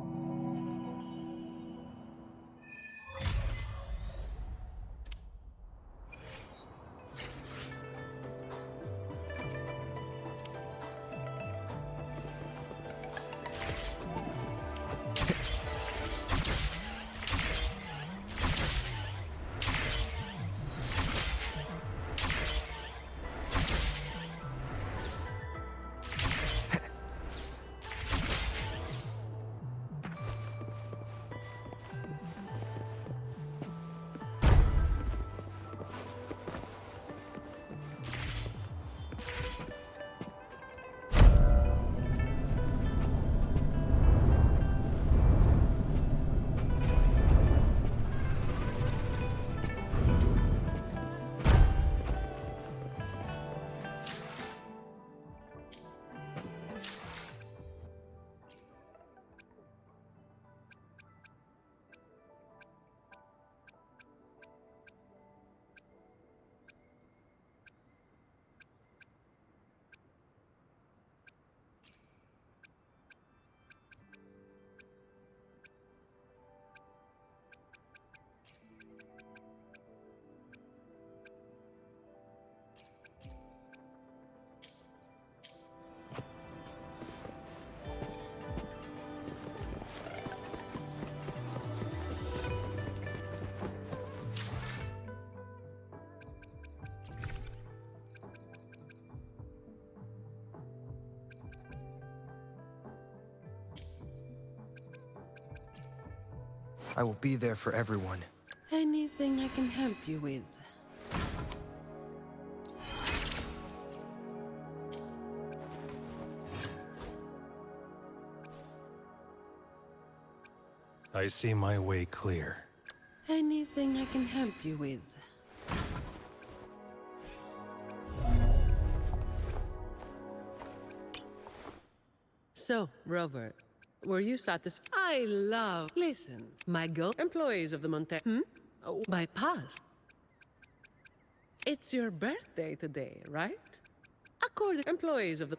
I will be there for everyone. Anything I can help you with? I see my way clear. Anything I can help you with? So, Rover, were you satisfied? I love... Listen, my employees of the Oh, my past. It's your birthday today, right? According employees of the...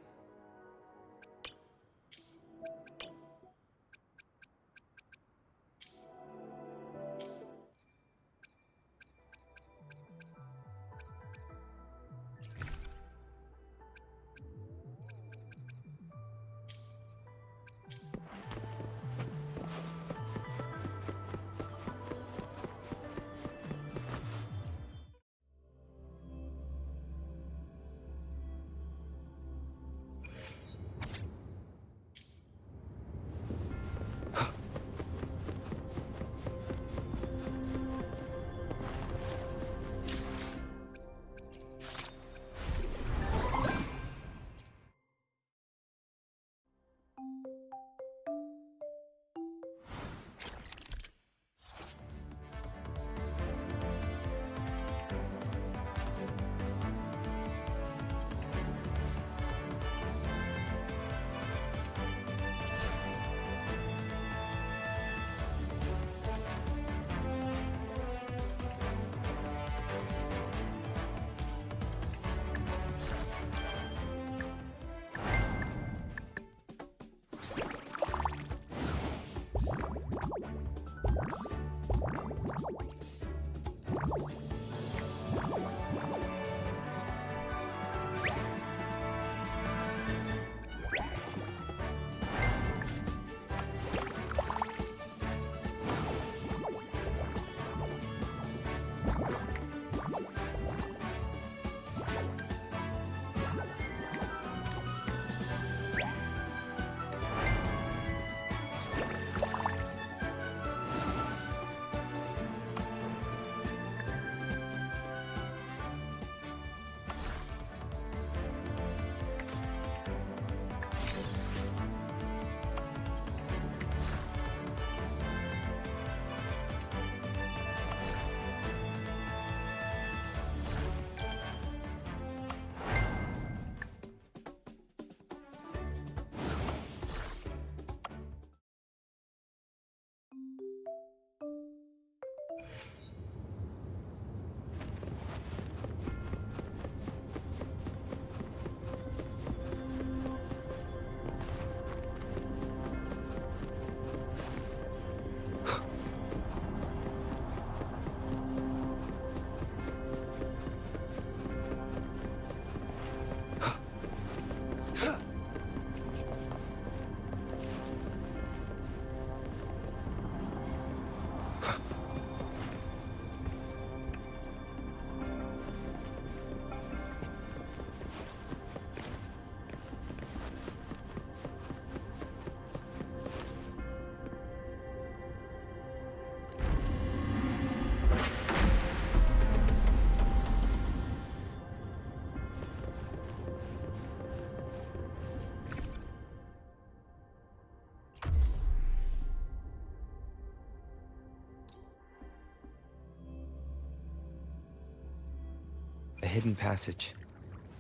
A hidden passage,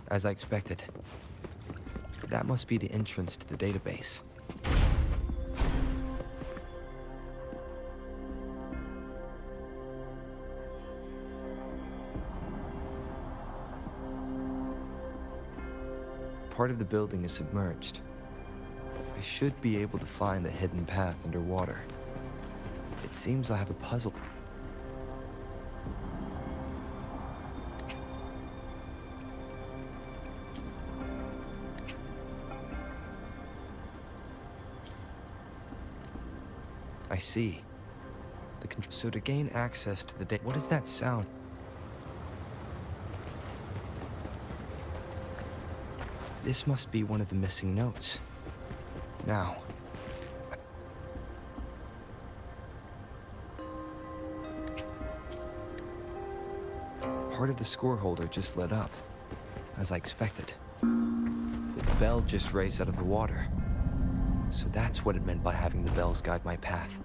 as I expected. That must be the entrance to the database. Part of the building is submerged. I should be able to find the hidden path underwater. It seems I have a puzzle. I see. So to gain access to the data, what is that sound? This must be one of the missing notes. Now. Part of the score holder just lit up, as I expected. The bell just raised out of the water. So that's what it meant by having the bells guide my path.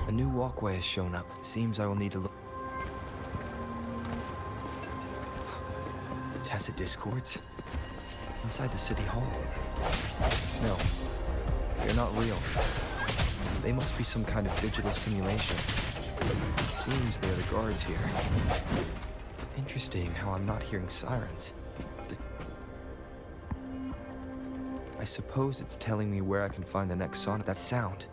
A new walkway has shown up. Seems I will need to look. Tacit discords? Inside the city hall? No, they're not real. They must be some kind of digital simulation. It seems they're the guards here. Interesting how I'm not hearing sirens. I suppose it's telling me where I can find the next sonic. That sound.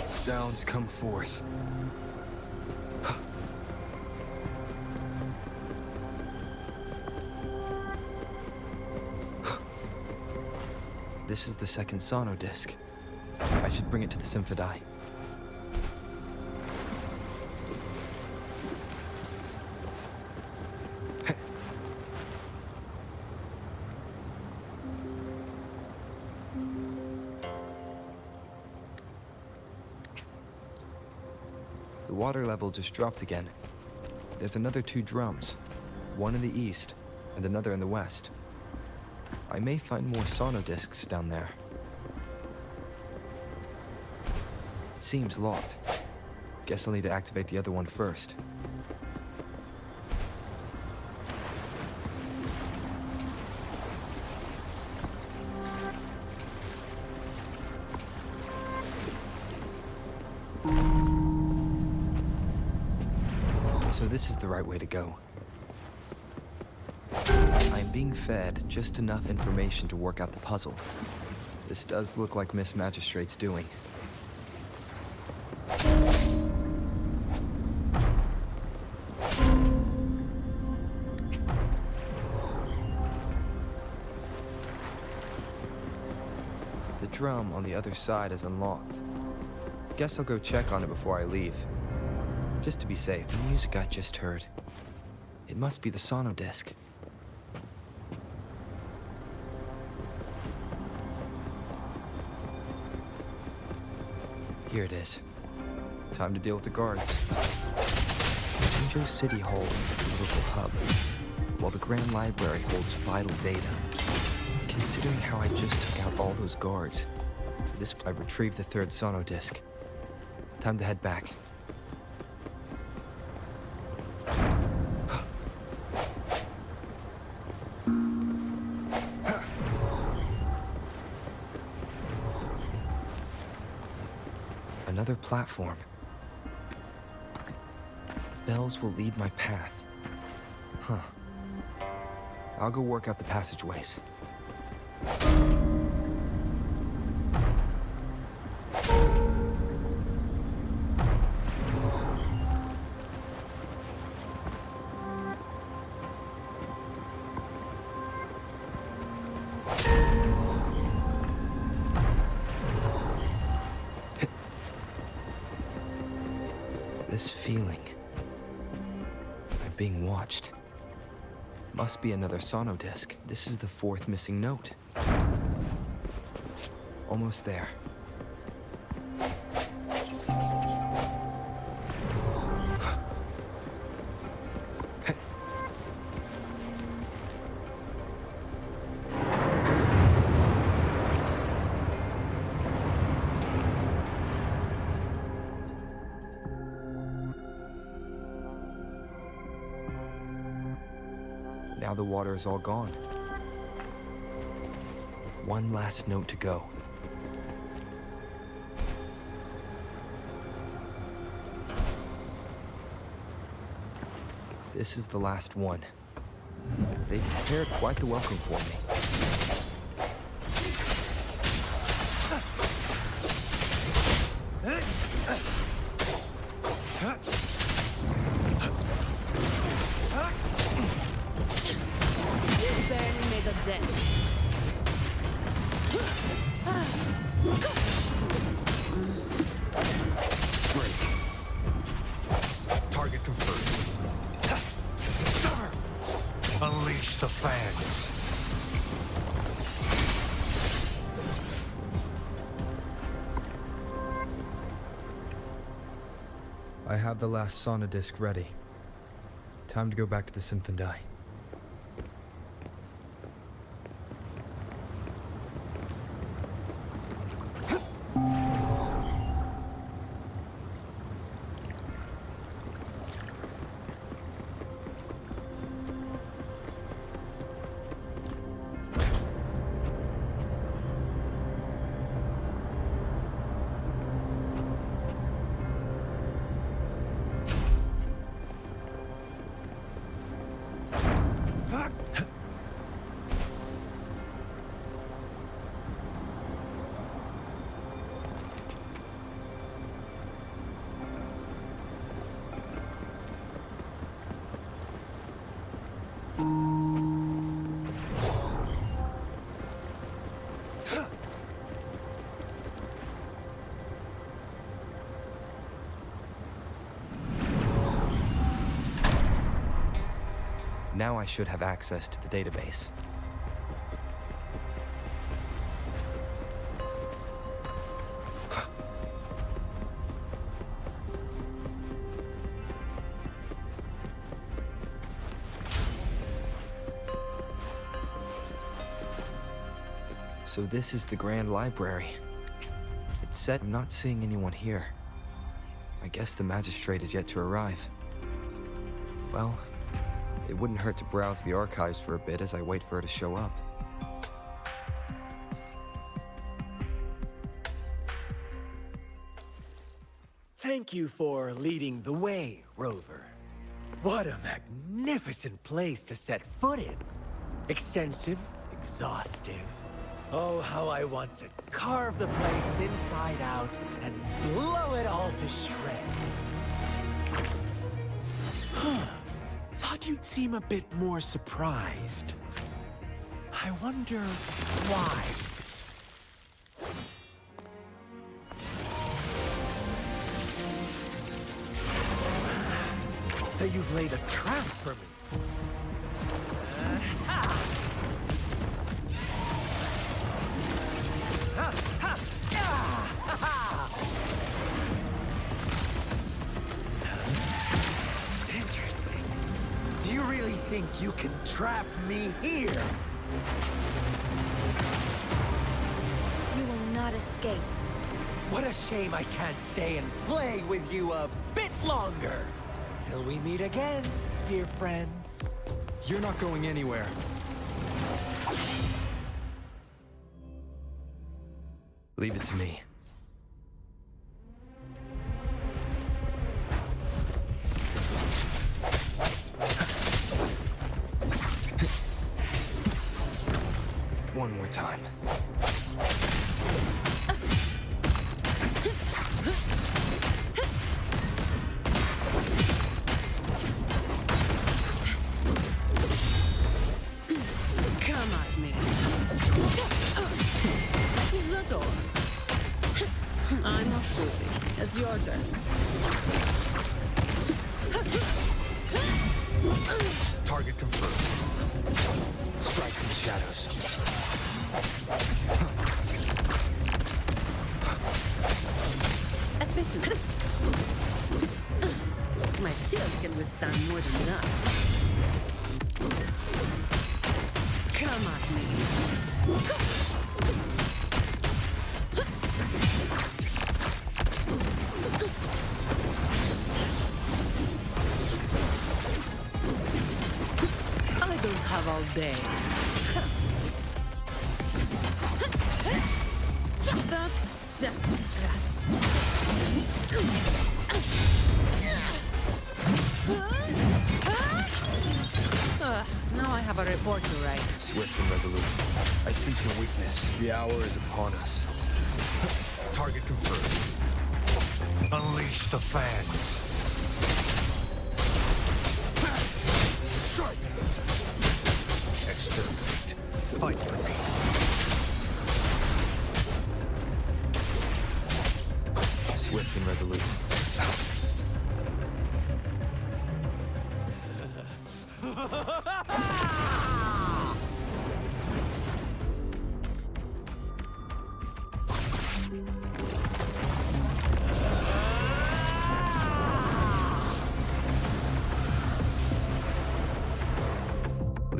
Sounds come forth. This is the second sono disc. I should bring it to the Symphodi. The water level just dropped again. There's another 2 drums, one in the east and another in the west. I may find more sono discs down there. Seems locked. Guess I'll need to activate the other one first. So this is the right way to go. I'm being fed just enough information to work out the puzzle. This does look like Miss Magistrate's doing. The drum on the other side is unlocked. Guess I'll go check on it before I leave. Just to be safe. The music I just heard. It must be the sono disc. Here it is. Time to deal with the guards. Jinzhou City Hall is the political hub, while the Grand Library holds vital data. Considering how I just took out all those guards, I've retrieved the 3rd sono disc. Time to head back. Another platform. The bells will lead my path. Huh. I'll go work out the passageways. This feeling. I'm being watched. Must be another sono disc. This is the 4th missing note. Almost there. Now the water is all gone. One last note to go. This is the last one. They've prepared quite the welcome for me. You barely made a dent. I have the last sonodisc ready. Time to go back to the Symphondai. Now I should have access to the database. So this is the Grand Library. It's said I'm not seeing anyone here. I guess the magistrate is yet to arrive. Well, it wouldn't hurt to browse the archives for a bit as I wait for her to show up. Thank you for leading the way, Rover. What a magnificent place to set foot in. Extensive, exhaustive. Oh, how I want to carve the place inside out and blow it all to shreds. Thought you'd seem a bit more surprised. I wonder why. So you've laid a trap for me. Interesting. Do you really think you can trap me here? You will not escape. What a shame I can't stay and play with you a bit longer. Till we meet again, dear friends. You're not going anywhere. Leave it to me. One more time. Come at me. The door. I'm not shooting. It's your turn. Target confirmed. Strike from the shadows. Listen. My shield can withstand more than that. Come at me. I don't have all day. That's just a scratch. Now I have a report to write. Swift and resolute. I sense your weakness. The hour is upon us. Target confirmed. Unleash the fans. Strike! Exterminate. Fight for me. Swift and resolute.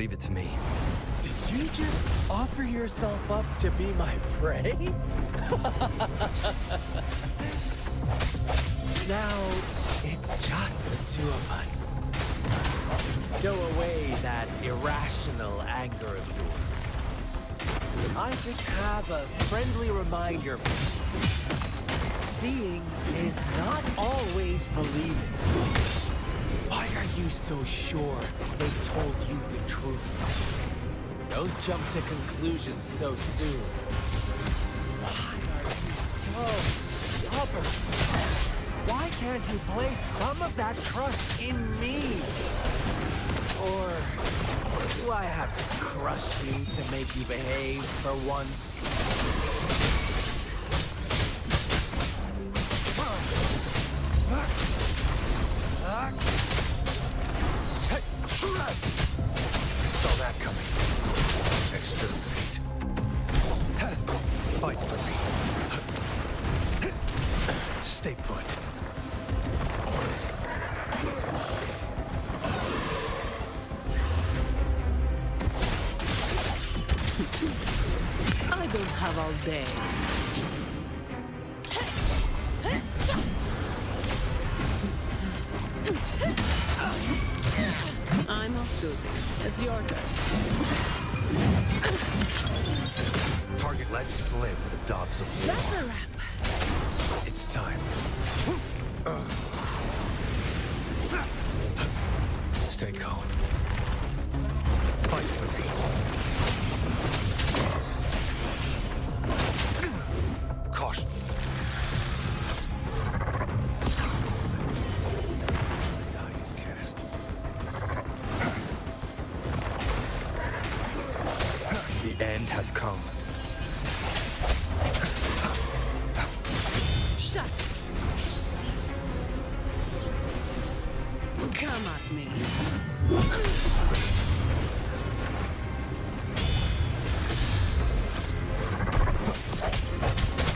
leave it to me. Did you just offer yourself up to be my prey? Now, it's just the two of us. Stow away that irrational anger of yours. I just have a friendly reminder. Seeing is not always believing. Why are you so sure they told you the truth? Don't jump to conclusions so soon. Why are you so stubborn? Why can't you place some of that trust in me? Or do I have to crush you to make you behave for once? Saw that coming. Exterminate. Fight for me. Stay put. I don't have all day. I'm off duty. It's your turn. Target let slip, dogs of war. That's a wrap. It's time. Stay calm. Fight for me. Caution. Die is cast. The end has come. Shut. Come at me.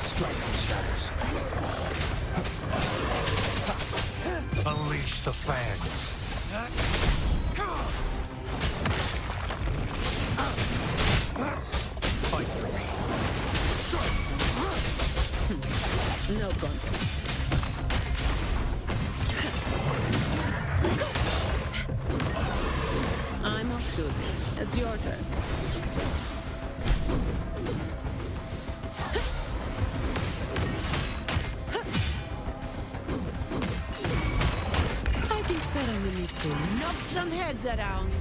Strike from shadows. Unleash the fangs. Fight for me. No contest. I'm off duty. It's your turn. I can spare a minute to knock some heads around.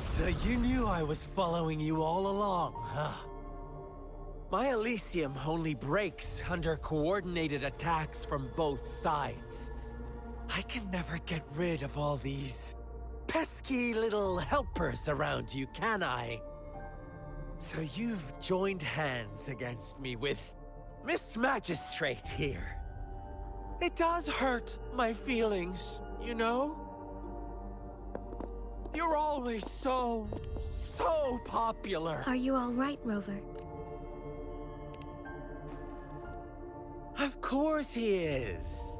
So you knew I was following you all along, huh? My Elysium only breaks under coordinated attacks from both sides. I can never get rid of all these pesky little helpers around you, can I? So you've joined hands against me with Miss Magistrate here. It does hurt my feelings, you know? You're always so popular. Are you all right, Rover? Of course he is.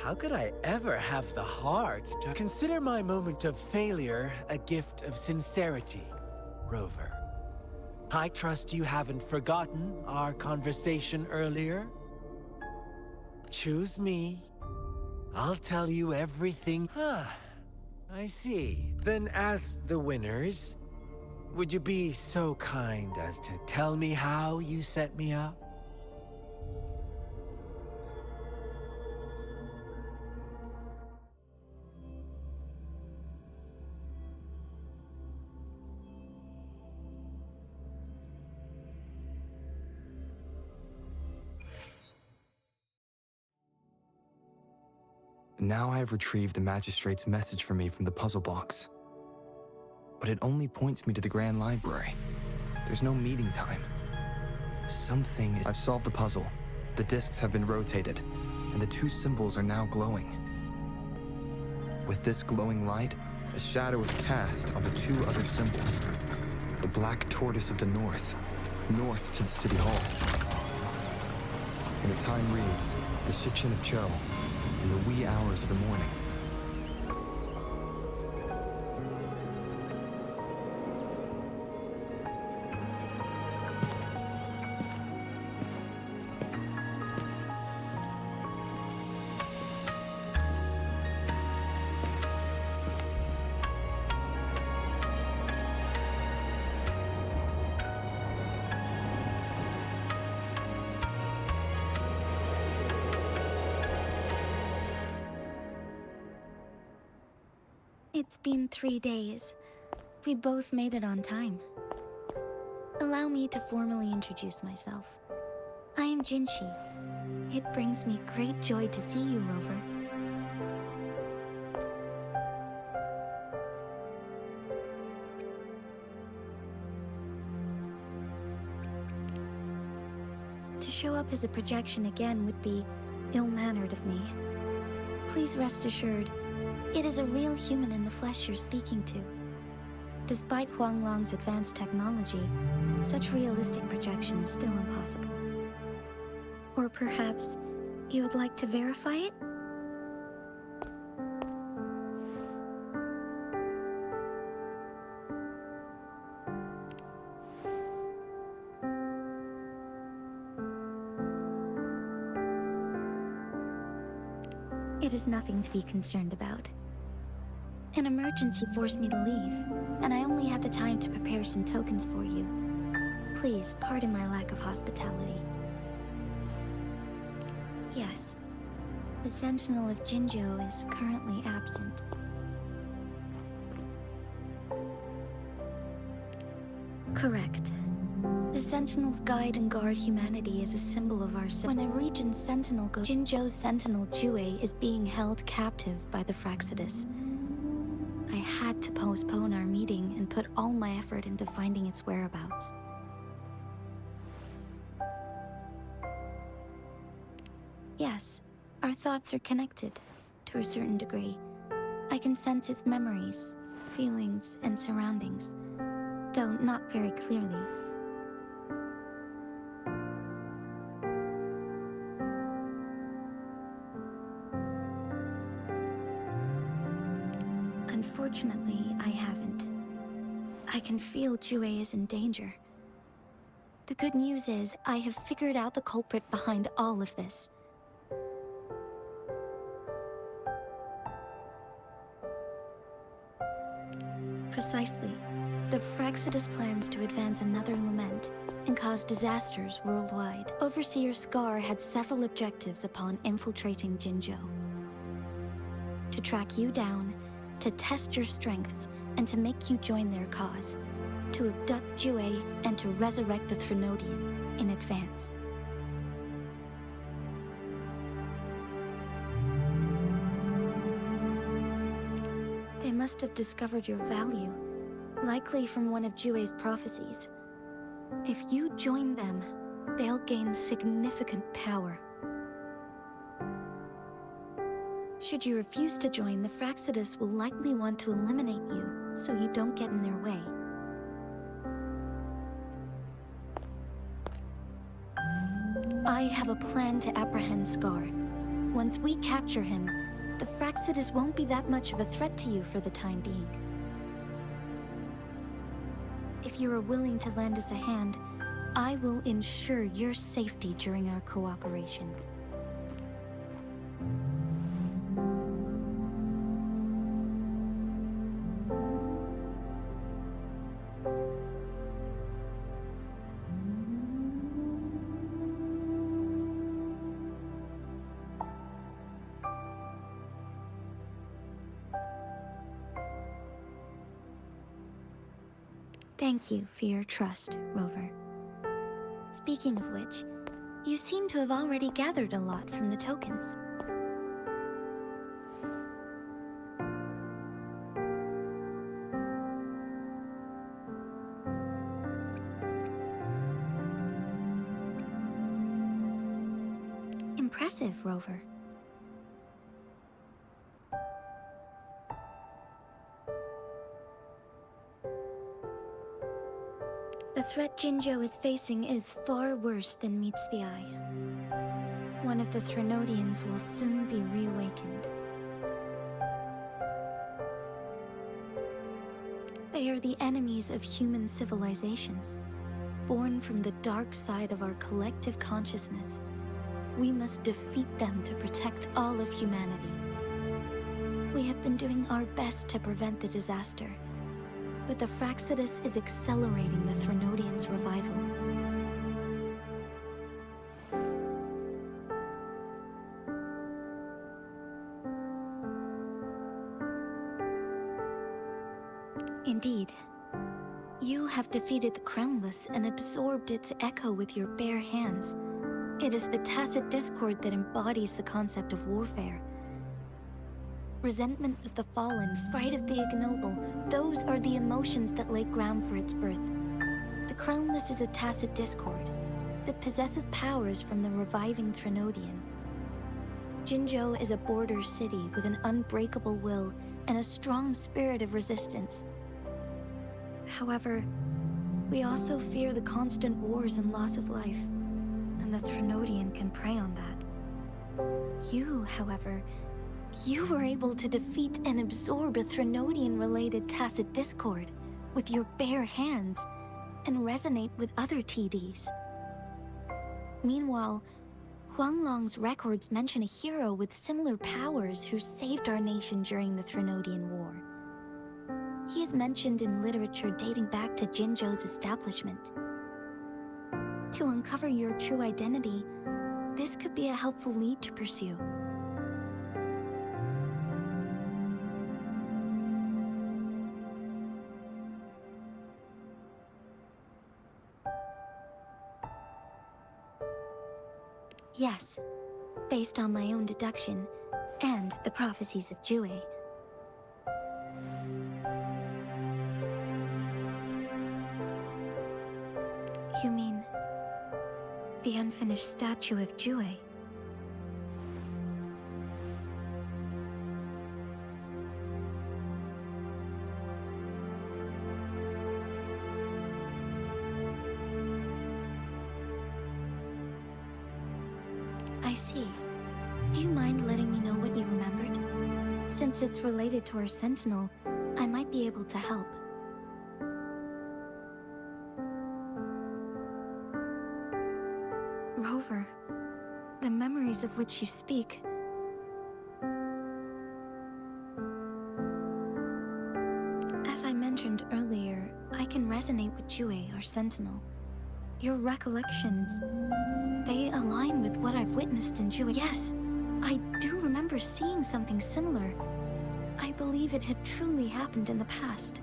How could I ever have the heart to consider my moment of failure a gift of sincerity, Rover? I trust you haven't forgotten our conversation earlier. Choose me. I'll tell you everything. I see. Then as the winners, would you be so kind as to tell me how you set me up? Now I have retrieved the Magistrate's message for me from the puzzle box. But it only points me to the Grand Library. There's no meeting time. Something... I've solved the puzzle. The discs have been rotated, and the two symbols are now glowing. With this glowing light, a shadow is cast on the two other symbols. The black tortoise of the north to the city hall. And the time reads, the Shikshin of Cho, in the wee hours of the morning. It's been 3 days. We both made it on time. Allow me to formally introduce myself. I am Jinshi. It brings me great joy to see you, Rover. To show up as a projection again would be ill-mannered of me. Please rest assured, it is a real human in the flesh you're speaking to. Despite Huanglong's advanced technology, such realistic projection is still impossible. Or perhaps you would like to verify it? It is nothing to be concerned about. An emergency forced me to leave, and I only had the time to prepare some tokens for you. Please pardon my lack of hospitality. Yes, the Sentinel of Jinzhou is currently absent. Correct. The Sentinels guide and guard humanity as a symbol of our... When a region's Sentinel goes... Jinzhou's Sentinel Jue is being held captive by the Fraxidus. I had to postpone our meeting and put all my effort into finding its whereabouts. Yes, our thoughts are connected, to a certain degree. I can sense its memories, feelings, and surroundings, though not very clearly. Unfortunately, I haven't. I can feel Jue is in danger. The good news is, I have figured out the culprit behind all of this. Precisely. The Fraxidus plans to advance another lament and cause disasters worldwide. Overseer Scar had several objectives upon infiltrating Jinzhou. To track you down, to test your strengths, and to make you join their cause. To abduct Jue and to resurrect the Threnodian in advance. They must have discovered your value, likely from one of Jue's prophecies. If you join them, they'll gain significant power. Should you refuse to join, the Fraxidus will likely want to eliminate you, so you don't get in their way. I have a plan to apprehend Scar. Once we capture him, the Fraxidus won't be that much of a threat to you for the time being. If you are willing to lend us a hand, I will ensure your safety during our cooperation. Thank you for your trust, Rover. Speaking of which, you seem to have already gathered a lot from the tokens. Impressive, Rover. The threat Jinzhou is facing is far worse than meets the eye. One of the Threnodians will soon be reawakened. They are the enemies of human civilizations, born from the dark side of our collective consciousness. We must defeat them to protect all of humanity. We have been doing our best to prevent the disaster, but the Fraxidus is accelerating the Threnodians' revival. Indeed, you have defeated the Crownless and absorbed its echo with your bare hands. It is the tacit discord that embodies the concept of warfare. Resentment of the fallen, fright of the ignoble, those are the emotions that lay ground for its birth. The Crownless is a tacit discord that possesses powers from the reviving Threnodian. Jinzhou is a border city with an unbreakable will and a strong spirit of resistance. However, we also fear the constant wars and loss of life, and the Threnodian can prey on that. You, however, you were able to defeat and absorb a Threnodian-related tacit discord with your bare hands and resonate with other TDs. Meanwhile, Huanglong's records mention a hero with similar powers who saved our nation during the Threnodian War. He is mentioned in literature dating back to Jinzhou's establishment. To uncover your true identity, this could be a helpful lead to pursue. Yes, based on my own deduction and the prophecies of Jue. You mean the unfinished statue of Jue? I see. Do you mind letting me know what you remembered? Since it's related to our Sentinel, I might be able to help. Rover, the memories of which you speak. As I mentioned earlier, I can resonate with Jue, our Sentinel. Your recollections, they align with what I've witnessed in Jue. Yes, I do remember seeing something similar. I believe it had truly happened in the past.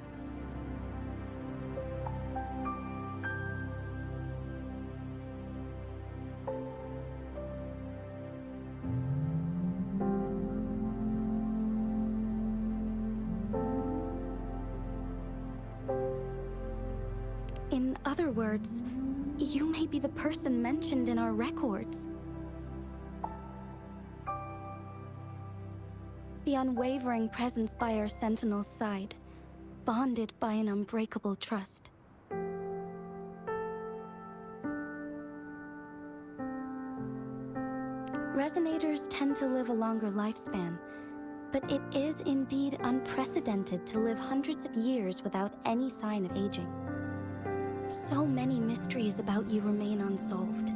In other words, you may be the person mentioned in our records. The unwavering presence by our Sentinel's side, bonded by an unbreakable trust. Resonators tend to live a longer lifespan, but it is indeed unprecedented to live hundreds of years without any sign of aging. So many mysteries about you remain unsolved,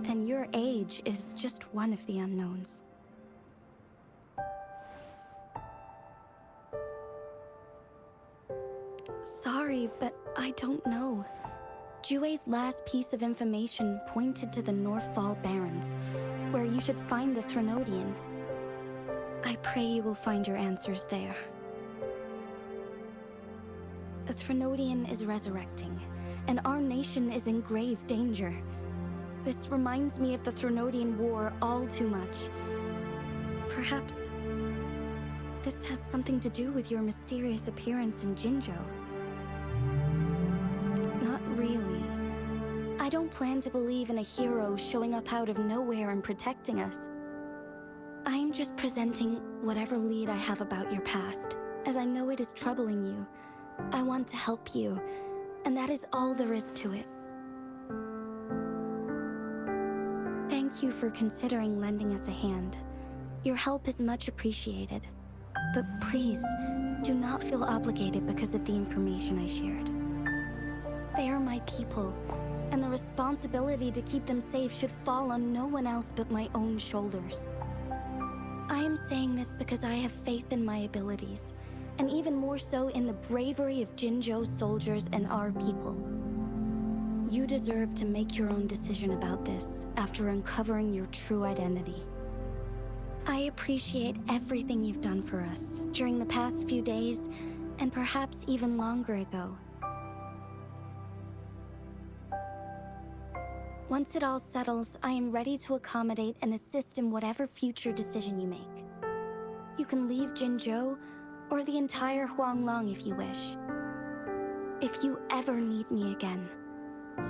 and your age is just one of the unknowns. Sorry, but I don't know. Jue's last piece of information pointed to the Northfall Barrens, where you should find the Threnodian. I pray you will find your answers there. A Threnodian is resurrecting, and our nation is in grave danger. This reminds me of the Threnodian War all too much. Perhaps this has something to do with your mysterious appearance in Jinzhou. Not really. I don't plan to believe in a hero showing up out of nowhere and protecting us. just presenting whatever lead I have about your past, as I know it is troubling you. I want to help you, and that is all there is to it. Thank you for considering lending us a hand. Your help is much appreciated. But please, do not feel obligated because of the information I shared. They are my people, and the responsibility to keep them safe should fall on no one else but my own shoulders. I am saying this because I have faith in my abilities, and even more so in the bravery of Jinzhou's soldiers and our people. You deserve to make your own decision about this after uncovering your true identity. I appreciate everything you've done for us during the past few days, and perhaps even longer ago. Once it all settles, I am ready to accommodate and assist in whatever future decision you make. You can leave Jinzhou, or the entire Huanglong if you wish. If you ever need me again,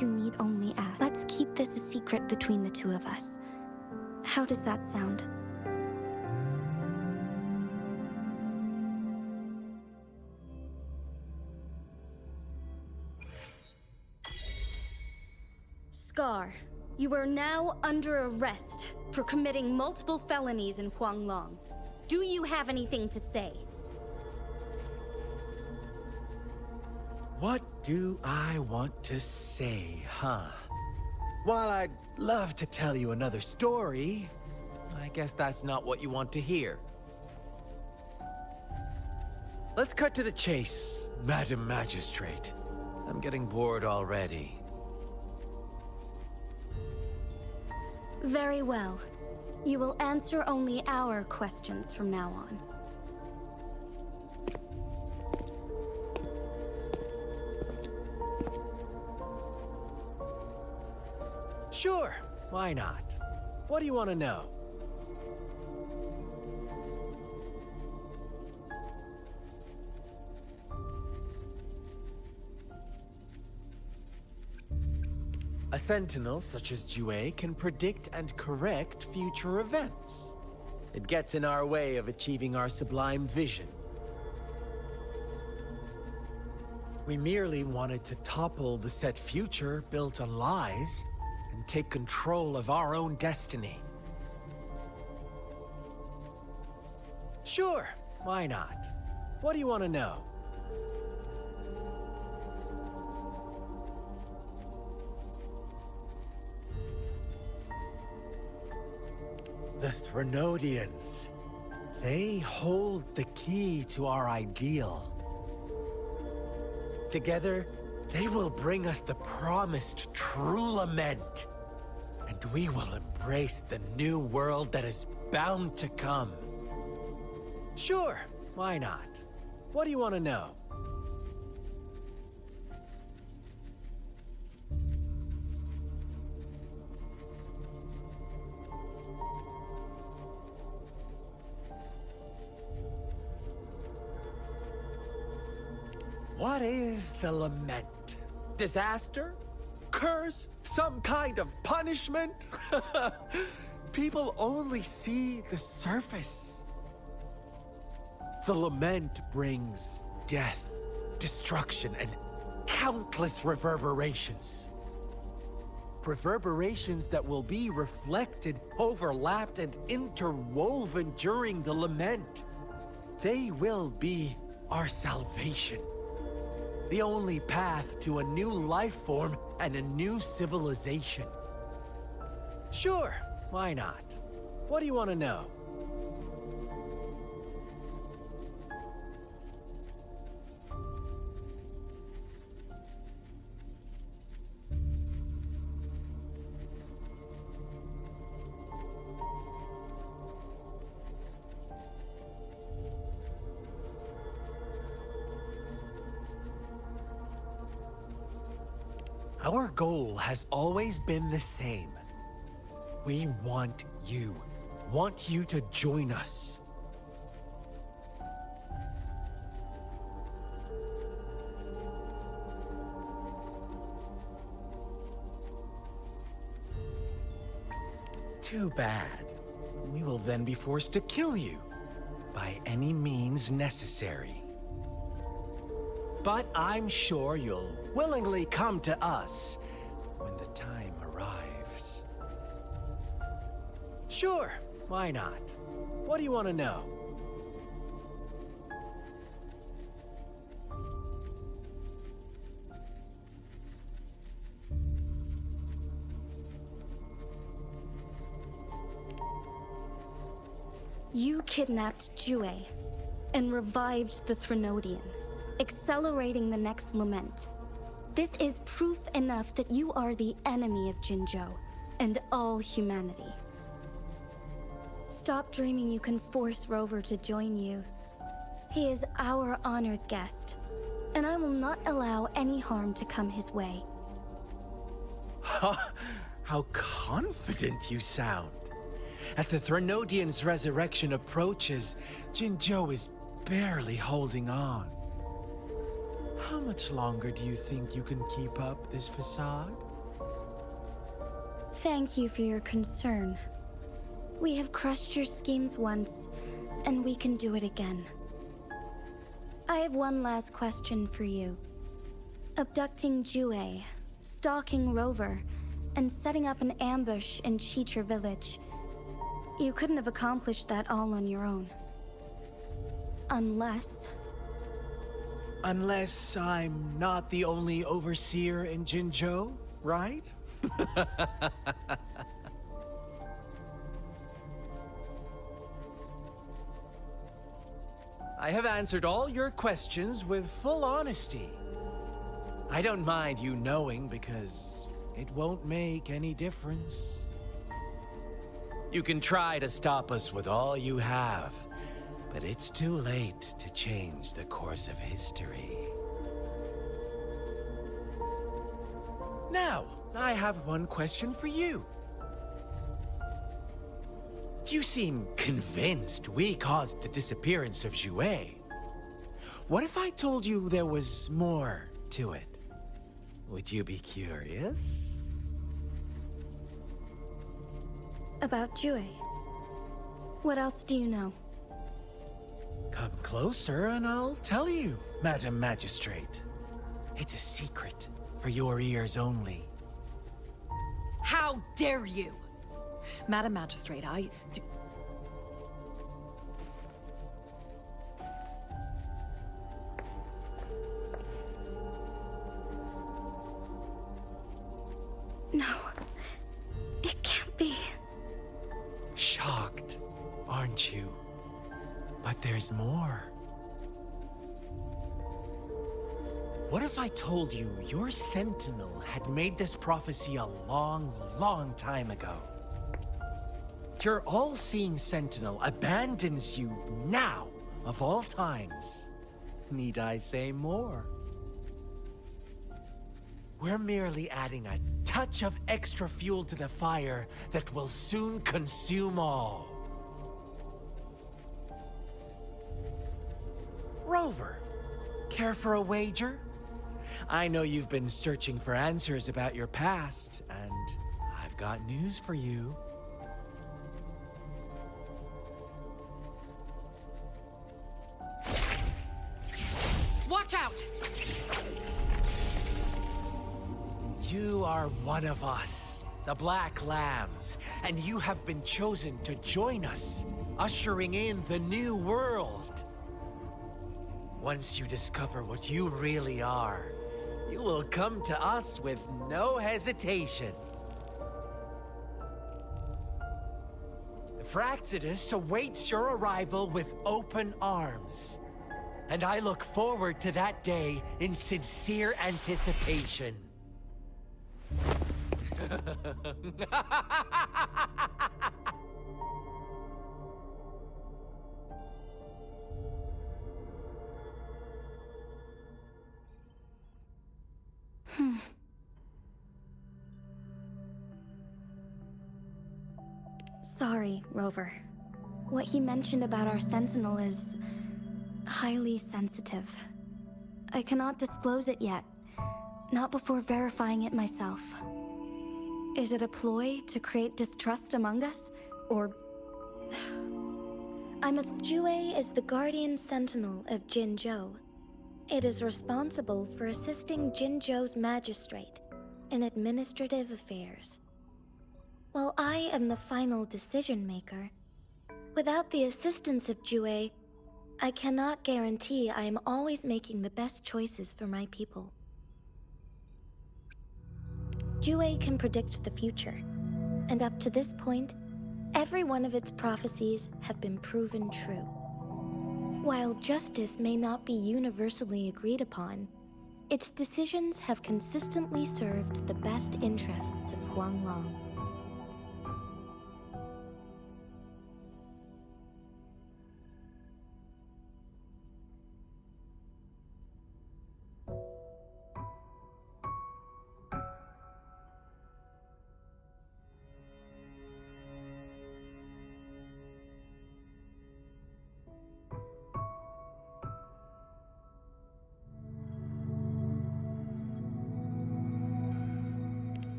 you need only ask. Let's keep this a secret between the two of us. How does that sound? Scar, you are now under arrest for committing multiple felonies in Huanglong. Do you have anything to say? What do I want to say, huh? While I'd love to tell you another story, I guess that's not what you want to hear. Let's cut to the chase, Madam Magistrate. I'm getting bored already. Very well. You will answer only our questions from now on. Sure, why not? What do you want to know? A sentinel such as Jue can predict and correct future events. It gets in our way of achieving our sublime vision. We merely wanted to topple the set future built on lies and take control of our own destiny. Sure, why not? What do you want to know? The Threnodians. They hold the key to our ideal. Together, they will bring us the promised true lament. And we will embrace the new world that is bound to come. Sure, why not? What do you want to know? What is the lament? Disaster? Curse? Some kind of punishment? People only see the surface. The lament brings death, destruction, and countless reverberations. Reverberations that will be reflected, overlapped, and interwoven during the lament. They will be our salvation. The only path to a new life form and a new civilization. Sure, why not? What do you want to know? Our goal has always been the same. We want you to join us. Too bad. We will then be forced to kill you by any means necessary. But I'm sure you'll willingly come to us when the time arrives. Sure, why not? What do you want to know? You kidnapped Jue and revived the Threnodian, accelerating the next lament. This is proof enough that you are the enemy of Jinzhou and all humanity. Stop dreaming you can force Rover to join you. He is our honored guest, and I will not allow any harm to come his way. How confident you sound. As the Threnodian's resurrection approaches, Jinzhou is barely holding on. How much longer do you think you can keep up this facade? Thank you for your concern. We have crushed your schemes once, and we can do it again. I have one last question for you. Abducting Jue, stalking Rover, and setting up an ambush in Cheecher Village. You couldn't have accomplished that all on your own. Unless I'm not the only overseer in Jinzhou, right? I have answered all your questions with full honesty. I don't mind you knowing because it won't make any difference. You can try to stop us with all you have, but it's too late to change the course of history. Now, I have one question for you. You seem convinced we caused the disappearance of Jue. What if I told you there was more to it? Would you be curious? about Jue. What else do you know? Come closer and I'll tell you, Madam Magistrate. It's a secret for your ears only. How dare you! Madam Magistrate, No. It can't be. Shocked, aren't you? But there's more. What if I told you your sentinel had made this prophecy a long, long time ago? Your all-seeing sentinel abandons you now, of all times. Need I say more? We're merely adding a touch of extra fuel to the fire that will soon consume all. Rover, care for a wager? I know you've been searching for answers about your past, and I've got news for you. watch out! You are one of us, the Black Lambs, and you have been chosen to join us, ushering in the new world. Once you discover what you really are, you will come to us with no hesitation. Fraxidus awaits your arrival with open arms, and I look forward to that day in sincere anticipation. Sorry, Rover. What he mentioned about our sentinel is highly sensitive. I cannot disclose it yet, not before verifying it myself. Is it a ploy to create distrust among us, or Jue is the guardian sentinel of Jinzhou. It is responsible for assisting Jinzhou's magistrate in administrative affairs. While I am the final decision maker, without the assistance of Jue, I cannot guarantee I am always making the best choices for my people. Jue can predict the future, and up to this point, every one of its prophecies have been proven true. While justice may not be universally agreed upon, its decisions have consistently served the best interests of Huanglong.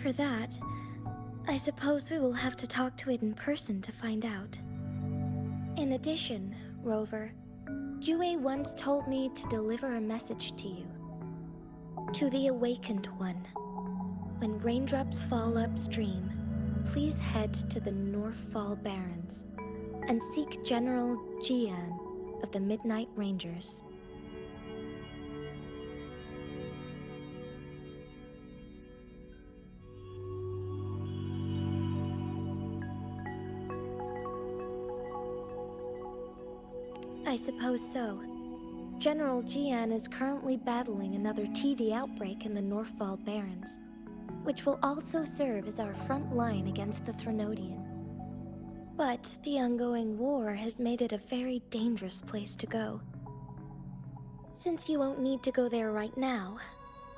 For that, I suppose we will have to talk to it in person to find out. In addition, Rover, Jue once told me to deliver a message to you. To the Awakened One. When raindrops fall upstream, please head to the Northfall Barrens and seek General Jian of the Midnight Rangers. I suppose so. General Jian is currently battling another TD outbreak in the Northfall Barrens, which will also serve as our front line against the Threnodian. But the ongoing war has made it a very dangerous place to go. Since you won't need to go there right now,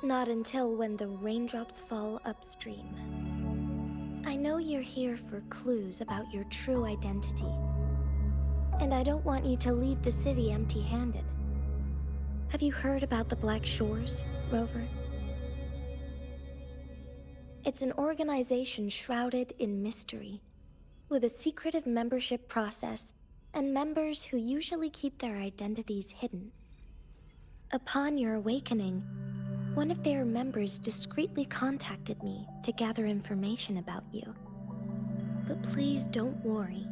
not until when the raindrops fall upstream. I know you're here for clues about your true identity. And I don't want you to leave the city empty-handed. Have you heard about the Black Shores, Rover? It's an organization shrouded in mystery, with a secretive membership process and members who usually keep their identities hidden. Upon your awakening, one of their members discreetly contacted me to gather information about you. But please don't worry.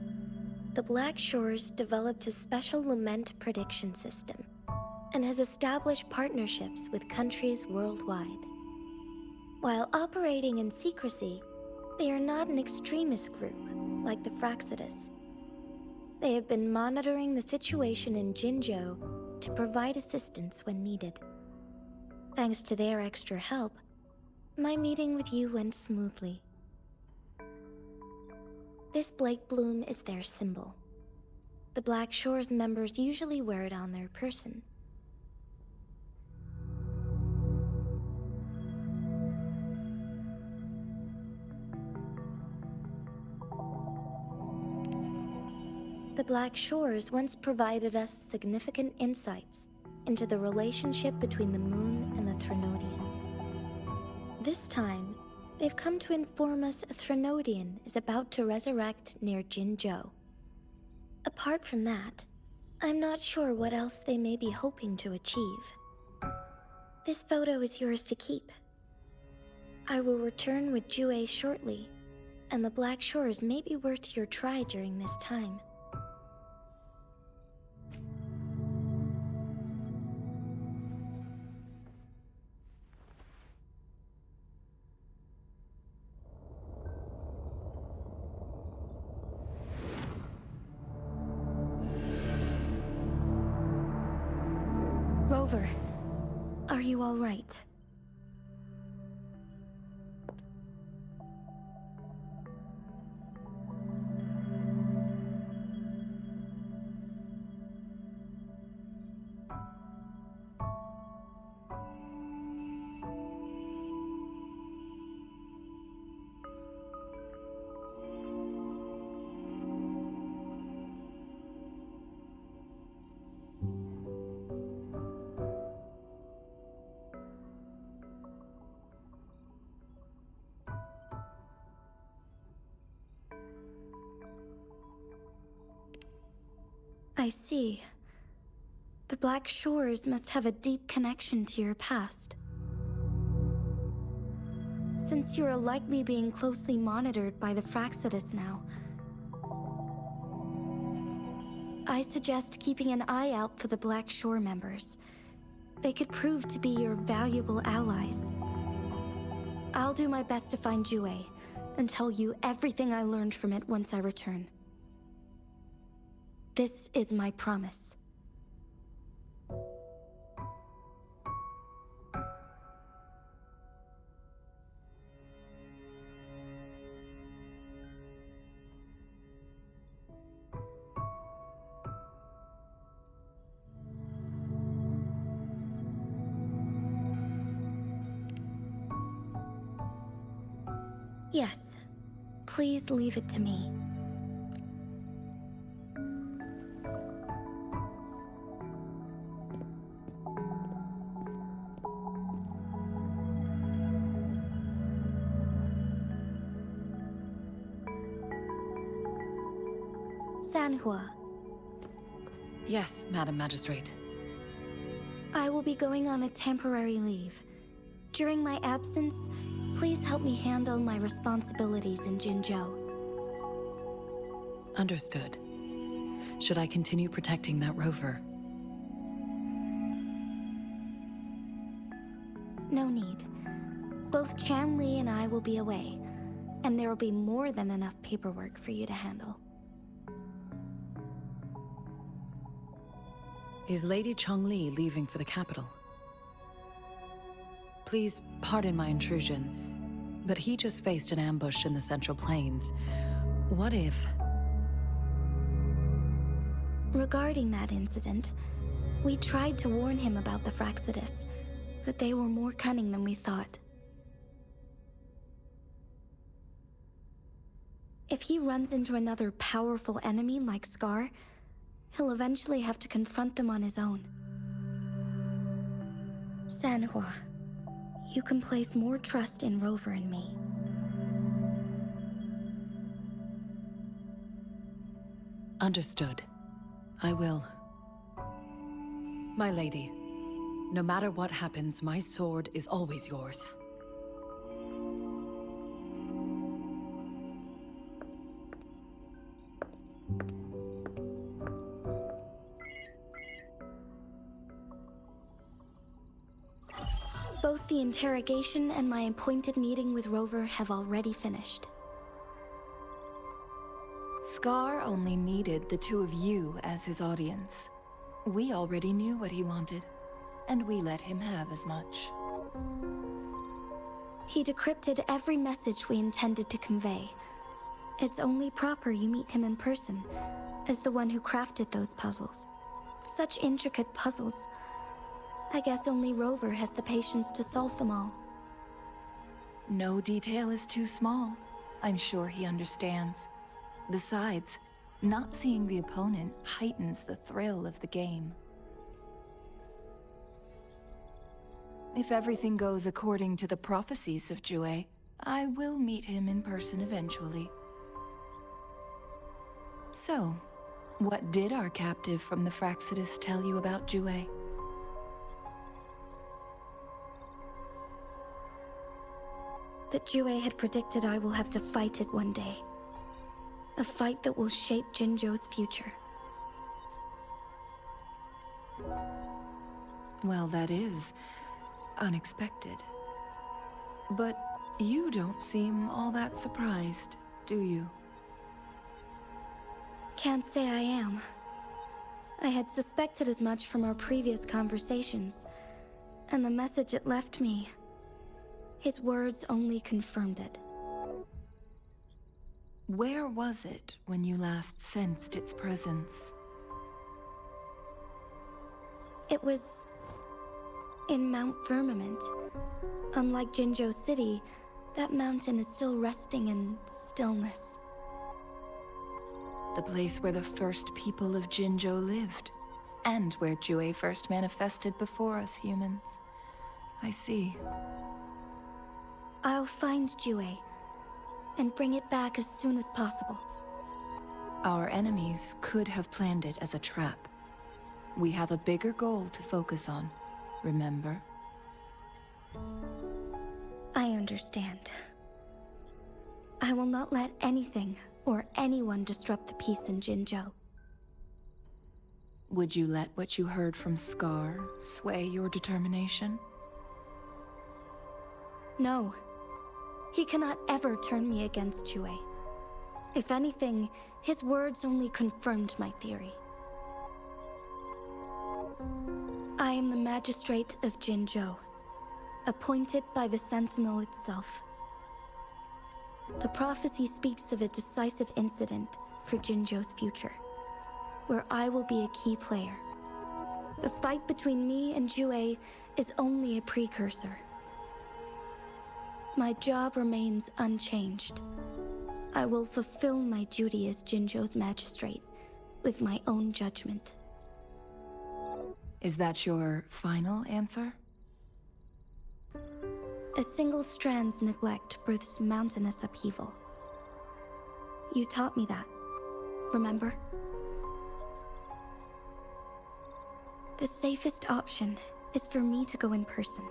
The Black Shores developed a special lament prediction system and has established partnerships with countries worldwide. While operating in secrecy, they are not an extremist group like the Fraxidus. They have been monitoring the situation in Jinzhou to provide assistance when needed. Thanks to their extra help, my meeting with you went smoothly. This Blake Bloom is their symbol. The Black Shores members usually wear it on their person. The Black Shores once provided us significant insights into the relationship between the Moon and the Threnodians. This time, they've come to inform us a Threnodian is about to resurrect near Jinzhou. Apart from that, I'm not sure what else they may be hoping to achieve. This photo is yours to keep. I will return with Jue shortly, and the Black Shores may be worth your try during this time. Rover, are you all right? I see. The Black Shores must have a deep connection to your past. Since you are likely being closely monitored by the Fraxidus now, I suggest keeping an eye out for the Black Shore members. They could prove to be your valuable allies. I'll do my best to find Jue and tell you everything I learned from it once I return. This is my promise. Yes. Please leave it to me. Sanhua. Yes, Madam Magistrate. I will be going on a temporary leave. During my absence, please help me handle my responsibilities in Jinzhou. Understood. Should I continue protecting that rover? No need. Both Chanli and I will be away, and there will be more than enough paperwork for you to handle. Is Lady Chongli leaving for the capital? Please pardon my intrusion, but he just faced an ambush in the Central Plains. What if... Regarding that incident, we tried to warn him about the Fraxidus, but they were more cunning than we thought. If he runs into another powerful enemy like Scar, he'll eventually have to confront them on his own. Sanhua, you can place more trust in Rover and me. Understood. I will. My lady, no matter what happens, my sword is always yours. Both the interrogation and my appointed meeting with Rover have already finished. Scar only needed the two of you as his audience. We already knew what he wanted, and we let him have as much. He decrypted every message we intended to convey. It's only proper you meet him in person, as the one who crafted those puzzles. Such intricate puzzles. I guess only Rover has the patience to solve them all. No detail is too small. I'm sure he understands. Besides, not seeing the opponent heightens the thrill of the game. If everything goes according to the prophecies of Jue, I will meet him in person eventually. So, what did our captive from the Fraxidus tell you about Jue? That Jue had predicted I will have to fight it one day. A fight that will shape Jinzhou's future. Well, that is unexpected. But you don't seem all that surprised, do you? Can't say I am. I had suspected as much from our previous conversations, and the message it left me, his words only confirmed it. Where was it when you last sensed its presence? It was in Mount Firmament. Unlike Jinzhou City, that mountain is still resting in stillness. The place where the first people of Jinzhou lived, and where Jue first manifested before us humans. I see. I'll find Jue and bring it back as soon as possible. Our enemies could have planned it as a trap. We have a bigger goal to focus on, remember? I understand. I will not let anything or anyone disrupt the peace in Jinzhou. Would you let what you heard from Scar sway your determination? No. He cannot ever turn me against Chue. If anything, his words only confirmed my theory. I am the magistrate of Jinzhou, appointed by the Sentinel itself. The prophecy speaks of a decisive incident for Jinzhou's future, where I will be a key player. The fight between me and Jue is only a precursor. My job remains unchanged. I will fulfill my duty as Jinzhou's magistrate with my own judgment. Is that your final answer? A single strand's neglect births mountainous upheaval. You taught me that, remember? The safest option is for me to go in person.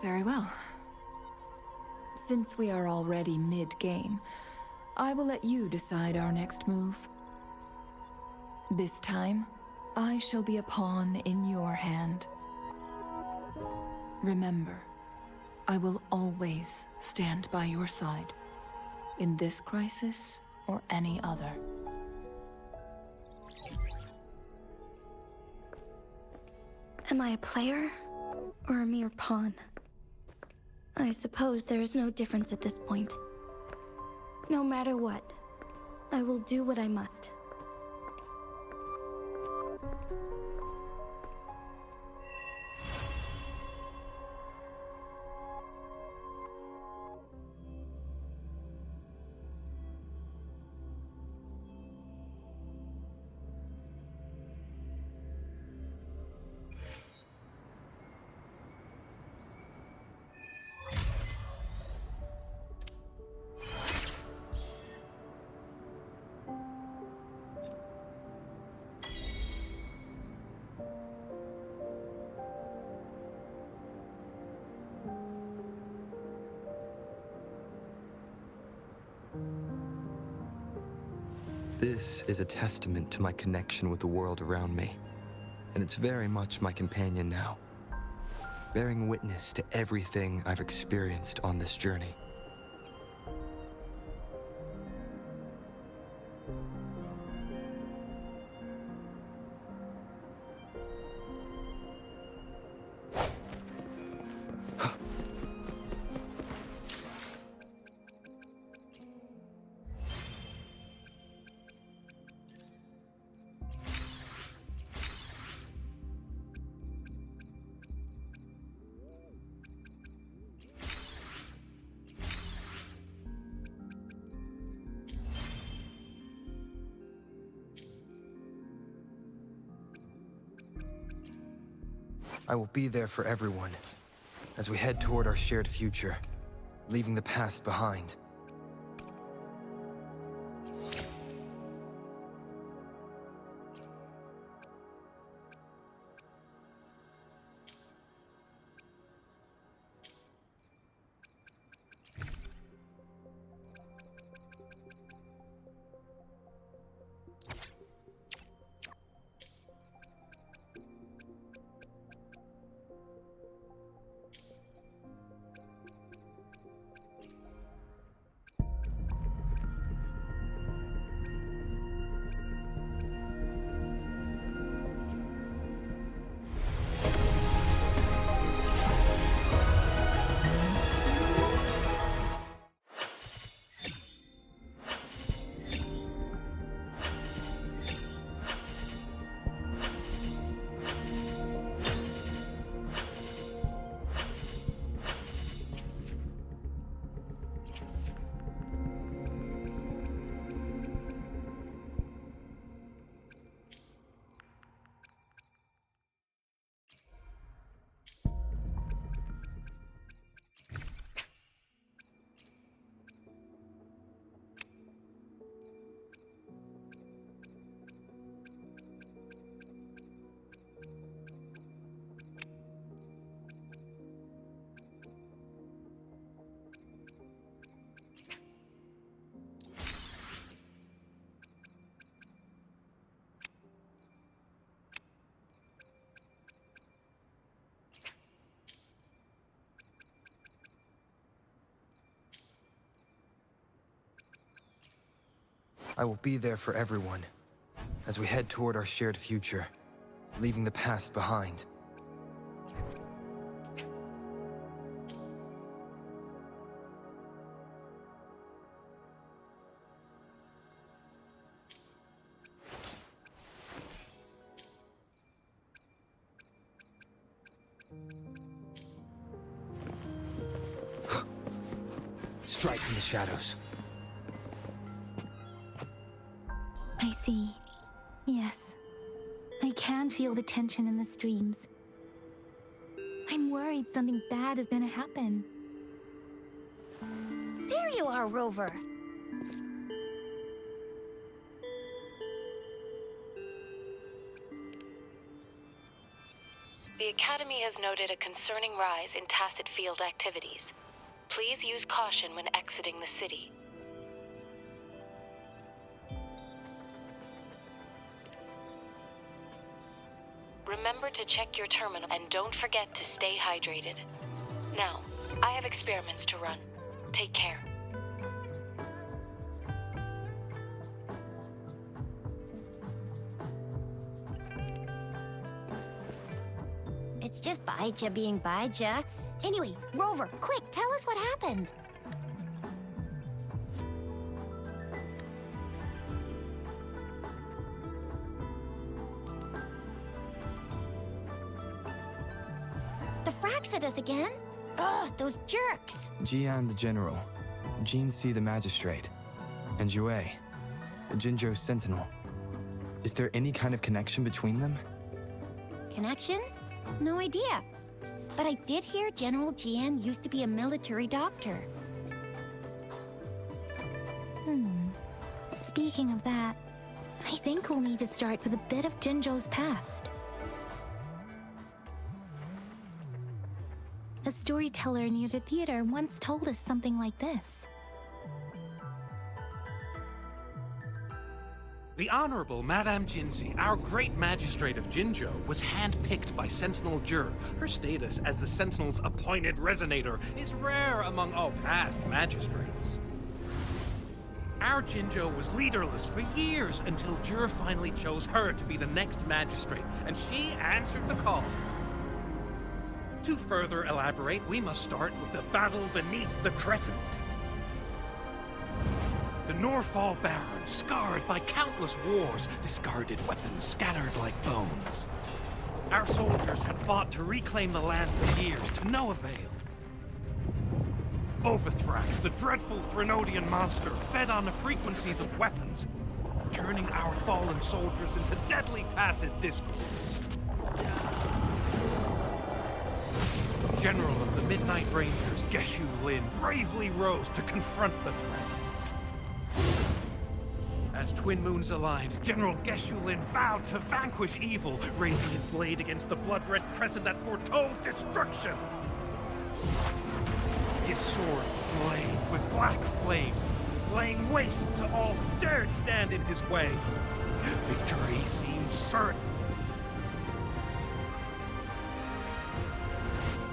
Very well. Since we are already mid-game, I will let you decide our next move. This time, I shall be a pawn in your hand. Remember, I will always stand by your side, in this crisis or any other. Am I a player or a mere pawn? I suppose there is no difference at this point. No matter what, I will do what I must. This is a testament to my connection with the world around me, and it's very much my companion now, bearing witness to everything I've experienced on this journey. I will be there for everyone as we head toward our shared future, leaving the past behind. I will be there for everyone as we head toward our shared future, leaving the past behind. Strike from the shadows. I see. Yes. I can feel the tension in the streams. I'm worried something bad is gonna happen. There you are, Rover. The Academy has noted a concerning rise in tacit field activities. Please use caution when exiting the city. Remember to check your terminal and don't forget to stay hydrated. Now, I have experiments to run. Take care. It's just Baija being Baija. Anyway, Rover, quick, tell us what happened. The Frax at us again? Ugh, those jerks! Jian the General, Jin Si the Magistrate, and Yue, the Jinzhou Sentinel. Is there any kind of connection between them? Connection? No idea. But I did hear General Jian used to be a military doctor. Speaking of that, I think we'll need to start with a bit of Jinzhou's past. A storyteller near the theater once told us something like this. The Honorable Madame Jinzi, our great magistrate of Jinzhou, was handpicked by Sentinel Jur. Her status as the Sentinel's appointed resonator is rare among all past magistrates. Our Jinzhou was leaderless for years until Jur finally chose her to be the next magistrate, and she answered the call. To further elaborate, we must start with the battle beneath the Crescent. The Norfall Baron, scarred by countless wars, discarded weapons scattered like bones. Our soldiers had fought to reclaim the land for years, to no avail. Overthrax, the dreadful Threnodian monster, fed on the frequencies of weapons, turning our fallen soldiers into deadly tacit discords. General of the Midnight Rangers, Geshu Lin, bravely rose to confront the threat. As Twin Moons aligned, General Geshu Lin vowed to vanquish evil, raising his blade against the blood-red crescent that foretold destruction. His sword blazed with black flames, laying waste to all who dared stand in his way. Victory seemed certain.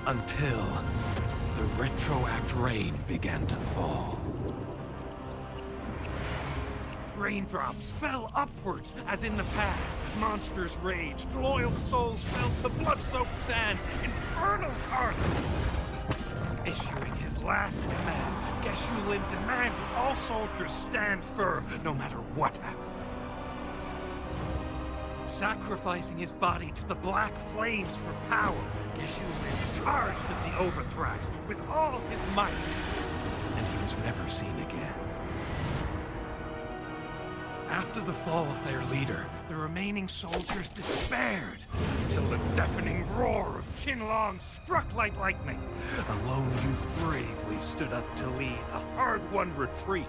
Until the retroact rain began to fall. Raindrops fell upwards, as in the past. Monsters raged, loyal souls fell to blood-soaked sands, infernal carnage. Issuing his last command, Geshu Lin demanded all soldiers stand firm, no matter what happened. Sacrificing his body to the black flames for power, Geshu Lin charged at the Overthrax with all his might, and he was never seen again. After the fall of their leader, the remaining soldiers despaired, until the deafening roar of Qinlong struck like lightning. A lone youth bravely stood up to lead a hard-won retreat.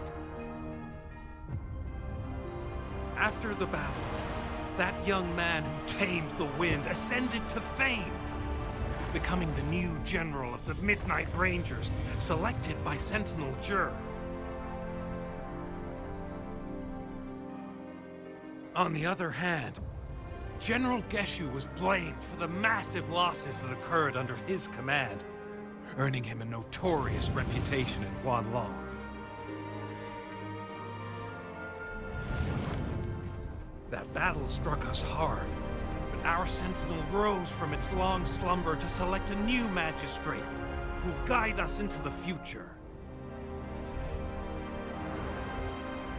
After the battle, that young man who tamed the wind ascended to fame, becoming the new general of the Midnight Rangers, selected by Sentinel Jur. On the other hand, General Geshu was blamed for the massive losses that occurred under his command, earning him a notorious reputation in Huanlong. battle struck us hard, but our sentinel rose from its long slumber to select a new magistrate who will guide us into the future.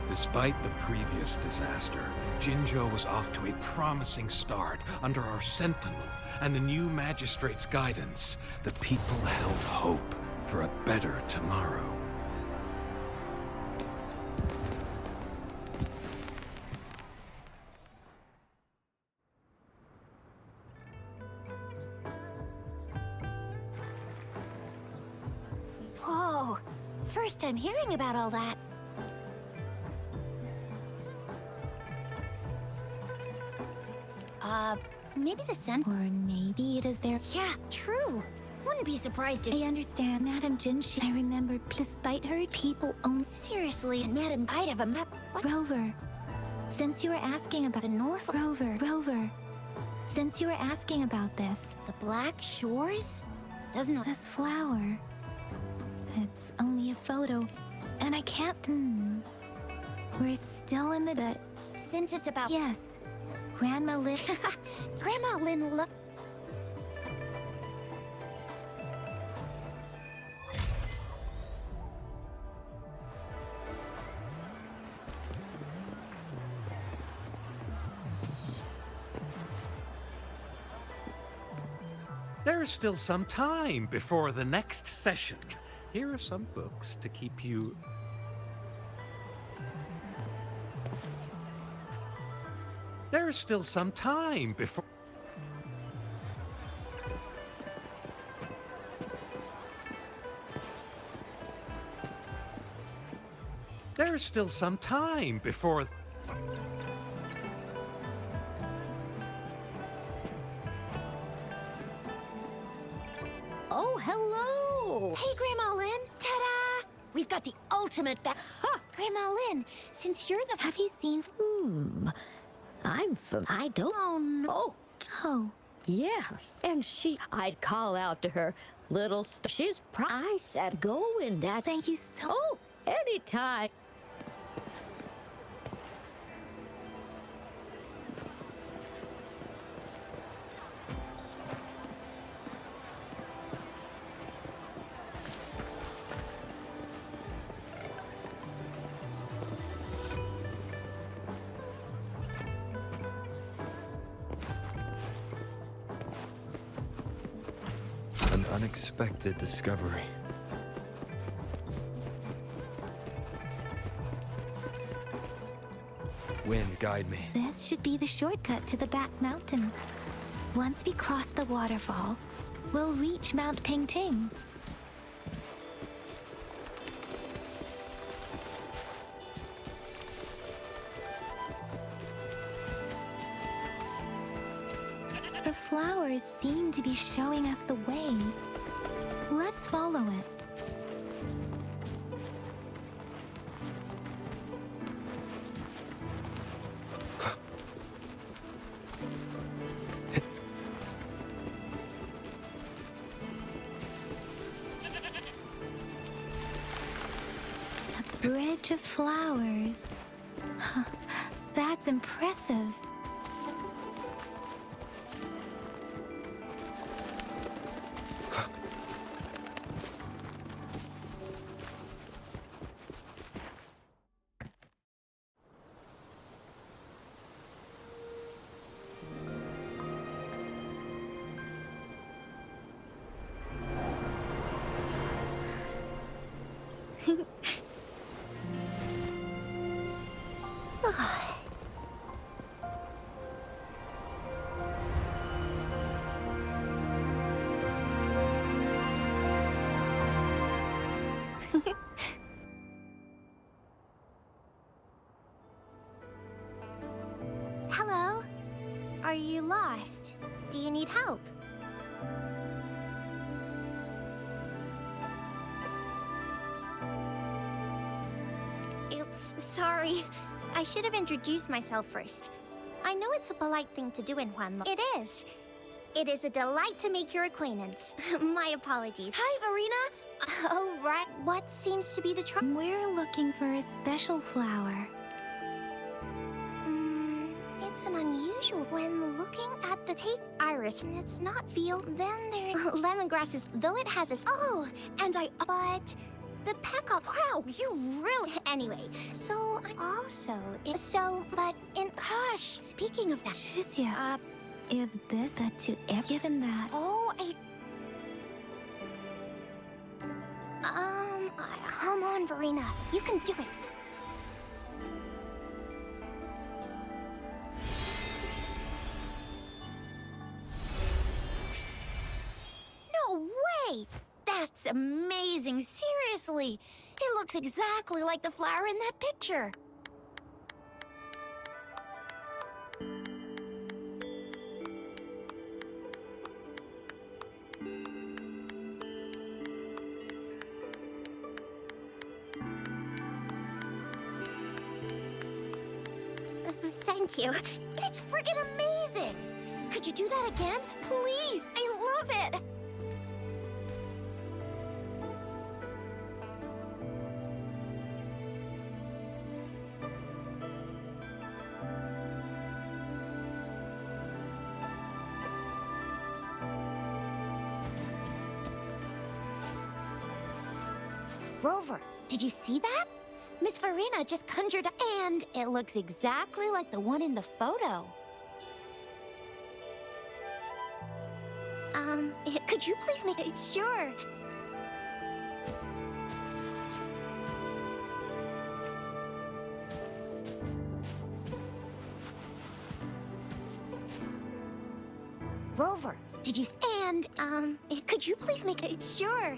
Despite the previous disaster, Jinzhou was off to a promising start under our sentinel and the new magistrate's guidance. The people held hope for a better tomorrow. Whoa, first I'm hearing about all that. Maybe the scent. Or maybe it is their. Yeah, true. Wouldn't be surprised if. I understand, Madame Jinshi. I remember, despite her, people own. Seriously, and Madame died of a map. What? Rover, since you were asking about The North. Rover, since you were asking about this, The Black Shores? Doesn't. this flower, it's only a photo, and I can't. We're still in the. Since it's about. Yes, Grandma Lynn. Grandma Lynn look. There's still some time before the next session. Here are some books to keep you... There's still some time before... There's still some time before... Oh, hello! Hey, Grandma Lynn! Ta-da! We've got the ultimate Grandma Lynn, since you're the... Have you seen? I don't know. Oh, Yes, and I'd call out to her, I said go in that. thank you so. Oh, anytime. An unexpected discovery. Wind, guide me. This should be the shortcut to the back mountain. Once we cross the waterfall, we'll reach Mount Pingting. The flowers seem to be showing us the way. Let's follow it. A bridge of flowers. Huh, that's impressive. Hello? Are you lost? Do you need help? Oops, sorry. I should have introduced myself first. I know it's a polite thing to do in Huanlo. It is. It is a delight to make your acquaintance. My apologies. Hi, Verena! Oh, right. What seems to be the trouble? We're looking for a special flower. It's an unusual when looking at the tape iris. It's not field. Then there lemongrass is though it has a oh, and but the peacock. Wow, you really anyway. So I also but in gosh. Speaking of that, Shizia, if this had to given that. oh, come on, Verena, you can do it. No way! That's amazing, seriously! It looks exactly like the flower in that picture. Thank you. It's friggin' amazing! Could you do that again? Please! I love it! Rover, did you see that? Miss Verena just conjured and it looks exactly like the one in the photo. Could you please make it? Sure. Rover, did you and could you please make it? Sure.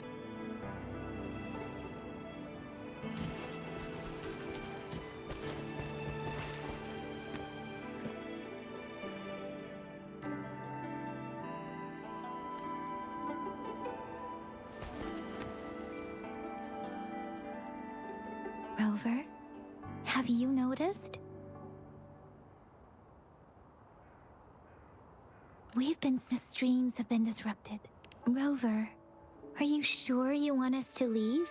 Rover, have you noticed? The streams have been disrupted. Rover, are you sure you want us to leave?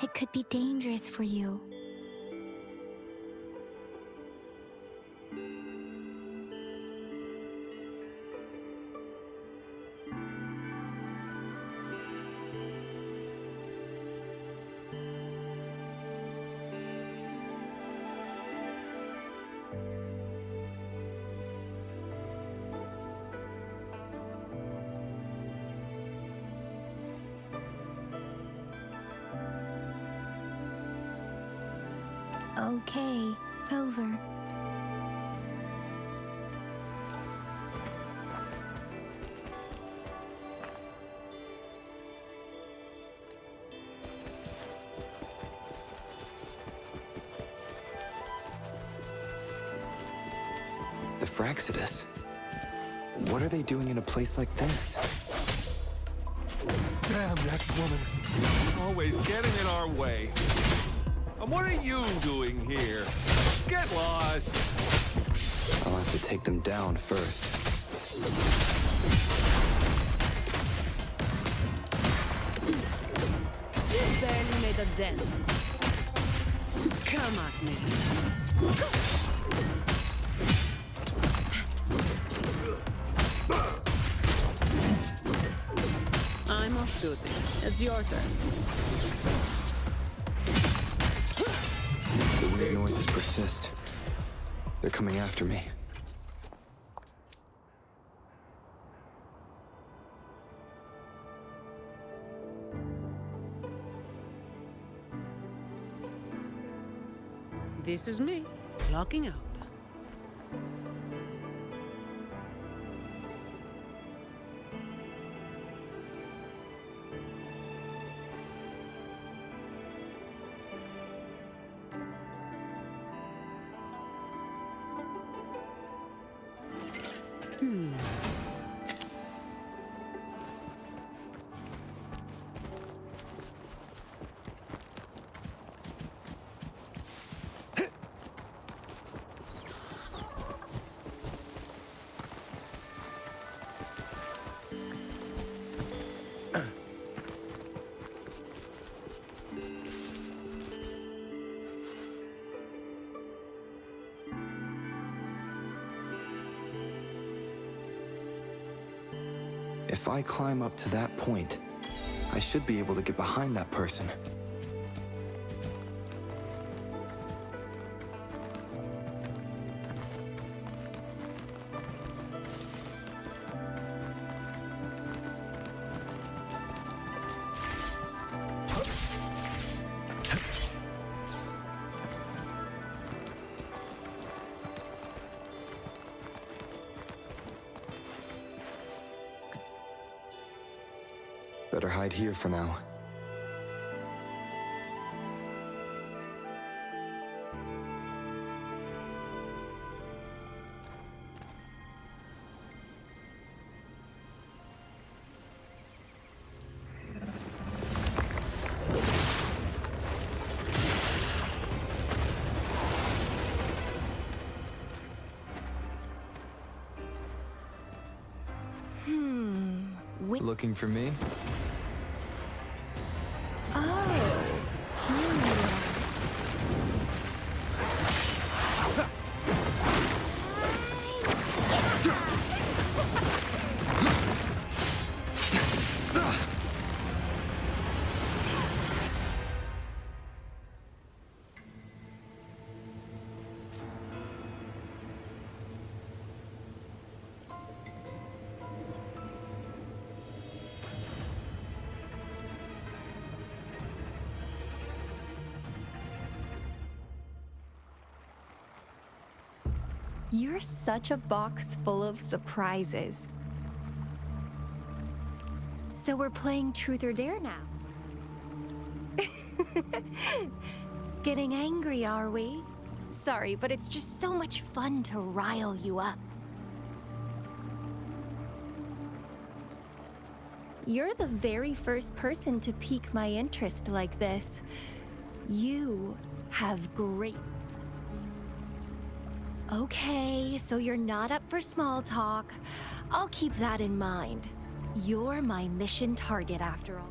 It could be dangerous for you. Okay, Rover. The Fraxidus? What are they doing in a place like this? Damn that woman. Always getting in our way. And what are you doing here? Get lost! I'll have to take them down first. You barely made a dent. Come at me. I'm off duty. It's your turn. The weird noises persist. They're coming after me. This is me, clocking out. If I climb up to that point, I should be able to get behind that person. Better hide here for now. Looking for me? You're such a box full of surprises. So we're playing Truth or Dare now. Getting angry, are we? Sorry, but it's just so much fun to rile you up. You're the very first person to pique my interest like this. You have great... Okay, so you're not up for small talk. I'll keep that in mind. You're my mission target after all.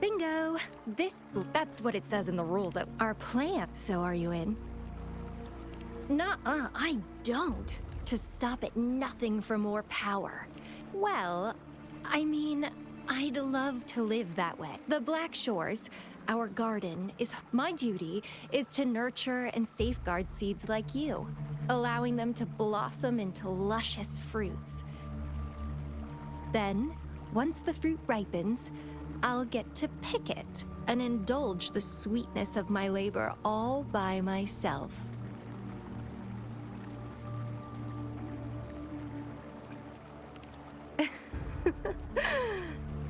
Bingo! That's what it says in the rules of our plan. So are you in? Nuh-uh, I don't. To stop at nothing for more power. Well, I mean, I'd love to live that way. The Black Shores, our garden, my duty is to nurture and safeguard seeds like you, allowing them to blossom into luscious fruits. Then, once the fruit ripens, I'll get to pick it and indulge the sweetness of my labor all by myself.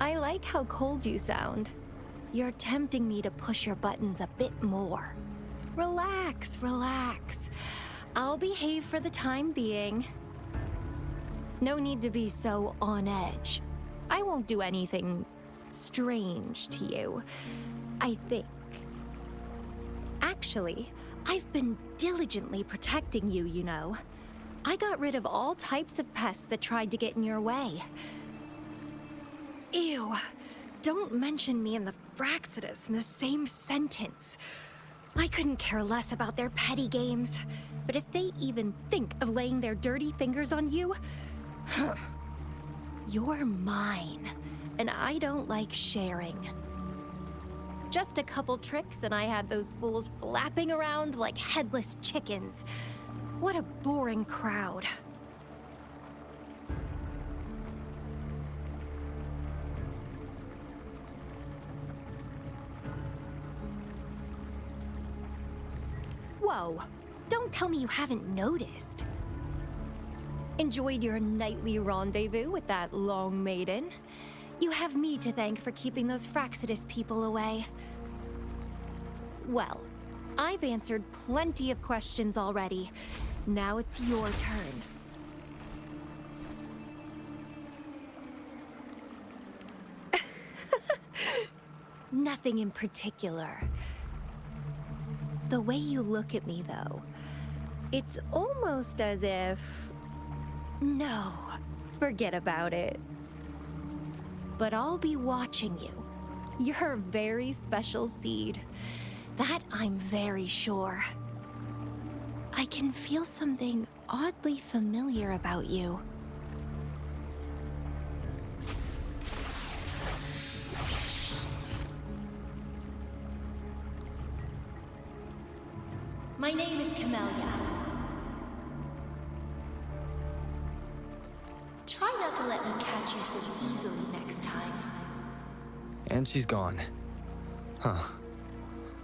I like how cold you sound. You're tempting me to push your buttons a bit more. Relax, relax. I'll behave for the time being. No need to be so on edge. I won't do anything strange to you, I think. Actually, I've been diligently protecting you, you know. I got rid of all types of pests that tried to get in your way. Ew. Don't mention me and the Fraxidus in the same sentence. I couldn't care less about their petty games, but if they even think of laying their dirty fingers on you, you're mine, and I don't like sharing. Just a couple tricks and I had those fools flapping around like headless chickens. What a boring crowd. Whoa, don't tell me you haven't noticed. Enjoyed your nightly rendezvous with that long maiden? You have me to thank for keeping those Fraxidus people away. Well, I've answered plenty of questions already. Now it's your turn. Nothing in particular. The way you look at me, though, it's almost as if... No, forget about it. But I'll be watching you. You're a very special seed. That I'm very sure. I can feel something oddly familiar about you. Try not to let me catch you so easily next time. And she's gone. Huh.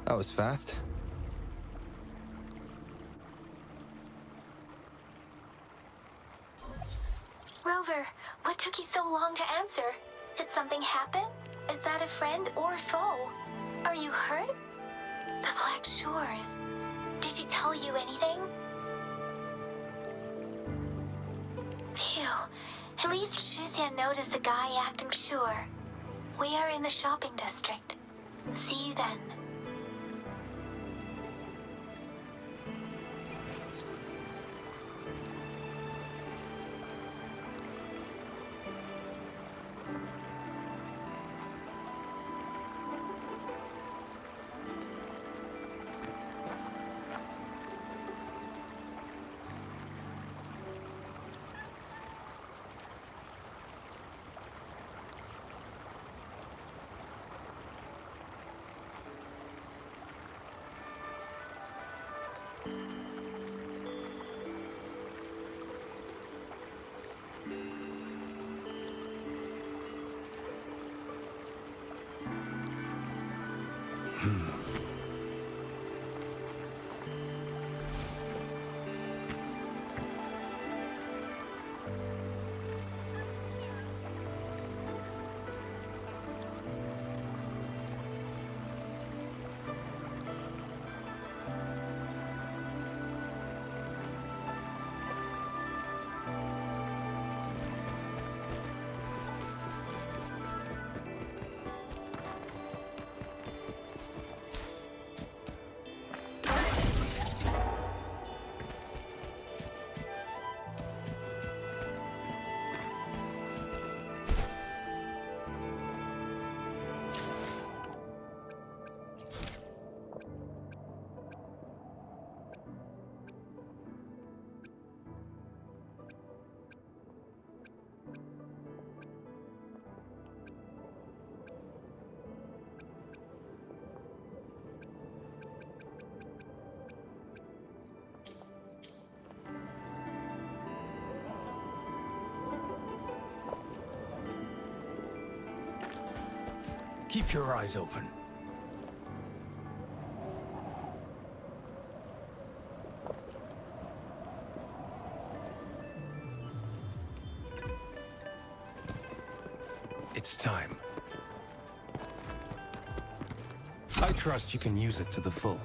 That was fast. Rover, what took you so long to answer? Did something happen? Is that a friend or foe? Are you hurt? The Black Shores. Did she tell you anything? Phew. At least Shuzia noticed a guy acting sure. We are in the shopping district. See you then. Keep your eyes open. It's time. I trust you can use it to the full.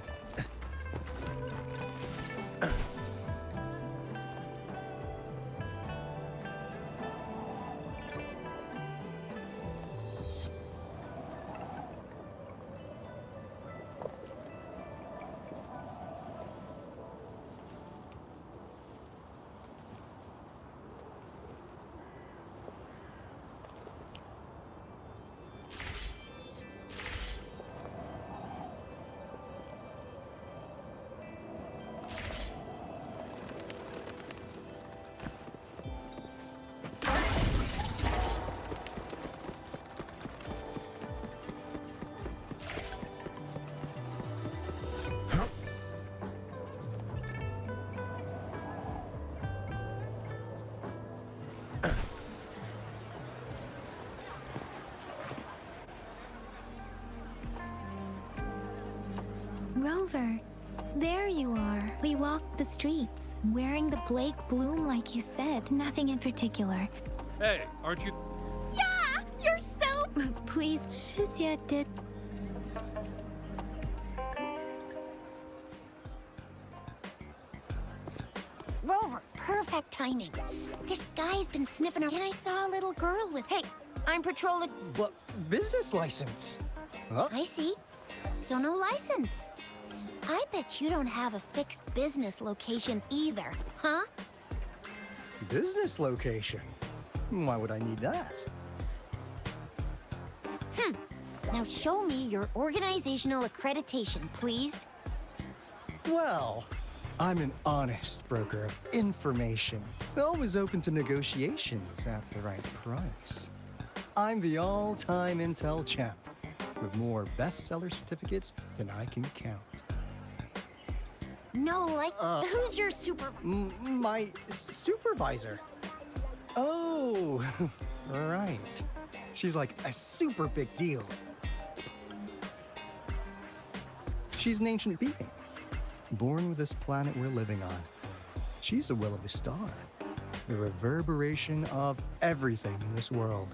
Rover, there you are. We walked the streets, wearing the Blake bloom like you said. Nothing in particular. Hey, aren't you... Yeah! You're so... Please, Shuzia did... Rover, perfect timing. This guy's been sniffing around, and I saw a little girl with... Hey, I'm patrolling... What? Business license? Huh? I see. So no license. I bet you don't have a fixed business location either, huh? Business location? Why would I need that? Now show me your organizational accreditation, please. Well, I'm an honest broker of information. Always open to negotiations at the right price. I'm the all-time intel champ, with more bestseller certificates than I can count. No, like, who's your super... My supervisor. Oh, Oh, right. She's like a super big deal. She's an ancient being, born with this planet we're living on. She's the will of the star, the reverberation of everything in this world.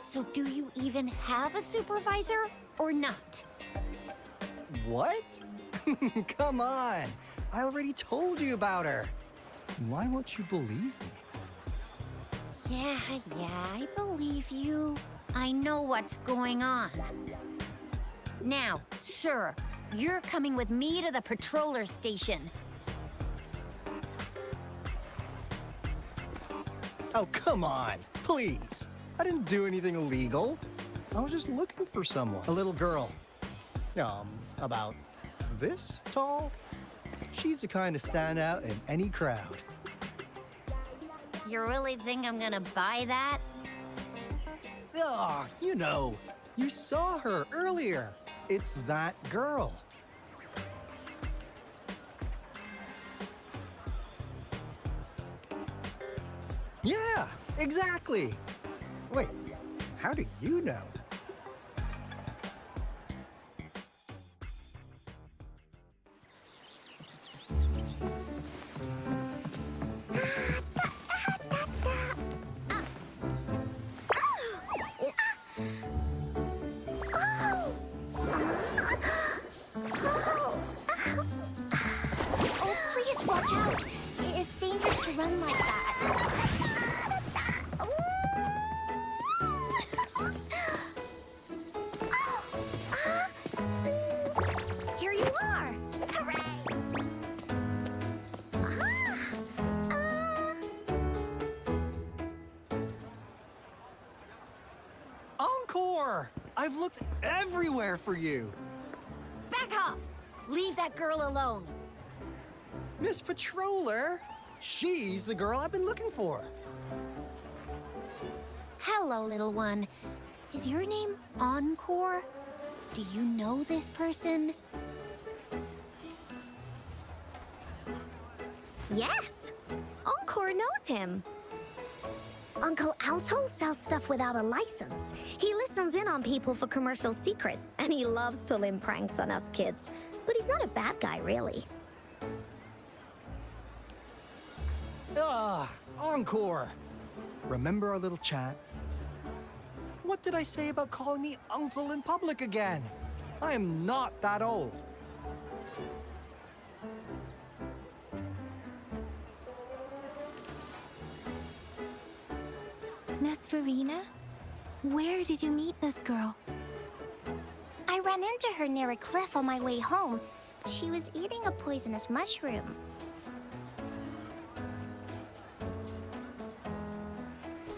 So do you even have a supervisor or not? What? Come on! I already told you about her. Why won't you believe me? Yeah, I believe you. I know what's going on. Now, sir, you're coming with me to the patroller station. Oh, come on, please. I didn't do anything illegal. I was just looking for someone. A little girl. About this tall. She's the kind to stand out in any crowd. You really think I'm gonna buy that? Ah, you know, you saw her earlier. It's that girl. Yeah, exactly. Wait, how do you know? Oh, please watch out. It's dangerous to run like that. Here you are. Hooray! Encore! I've looked everywhere for you. Back off! Leave that girl alone. Miss Patroller, she's the girl I've been looking for. Hello, little one. Is your name Encore? Do you know this person? Yes! Encore knows him. Uncle Alto sells stuff without a license. He listens in on people for commercial secrets, and he loves pulling pranks on us kids. But he's not a bad guy, really. Ah, Encore. Remember our little chat? What did I say about calling me uncle in public again? I am not that old. Miss Verena? Where did you meet this girl? I ran into her near a cliff on my way home. She was eating a poisonous mushroom.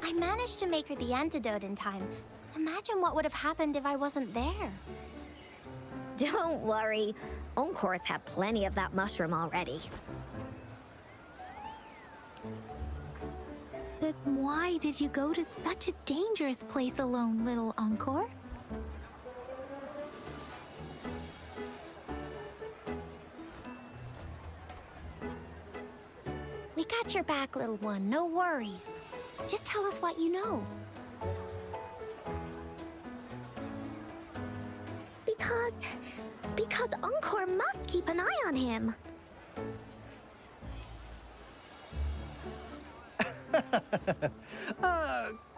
I managed to make her the antidote in time. Imagine what would have happened if I wasn't there. Don't worry. Encore's had plenty of that mushroom already. But why did you go to such a dangerous place alone, little Encore? We got your back, little one. No worries. Just tell us what you know. Because Encore must keep an eye on him.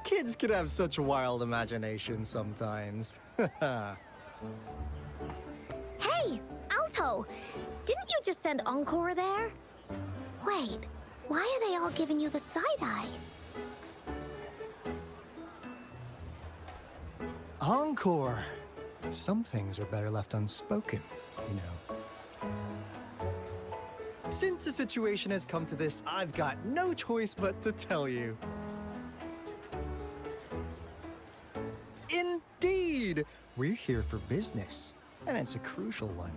Kids can have such wild imaginations sometimes. Hey, Alto! Didn't you just send Encore there? Wait, why are they all giving you the side-eye? Encore. Some things are better left unspoken, you know. Since the situation has come to this, I've got no choice but to tell you. Indeed! we're here for business, and it's a crucial one.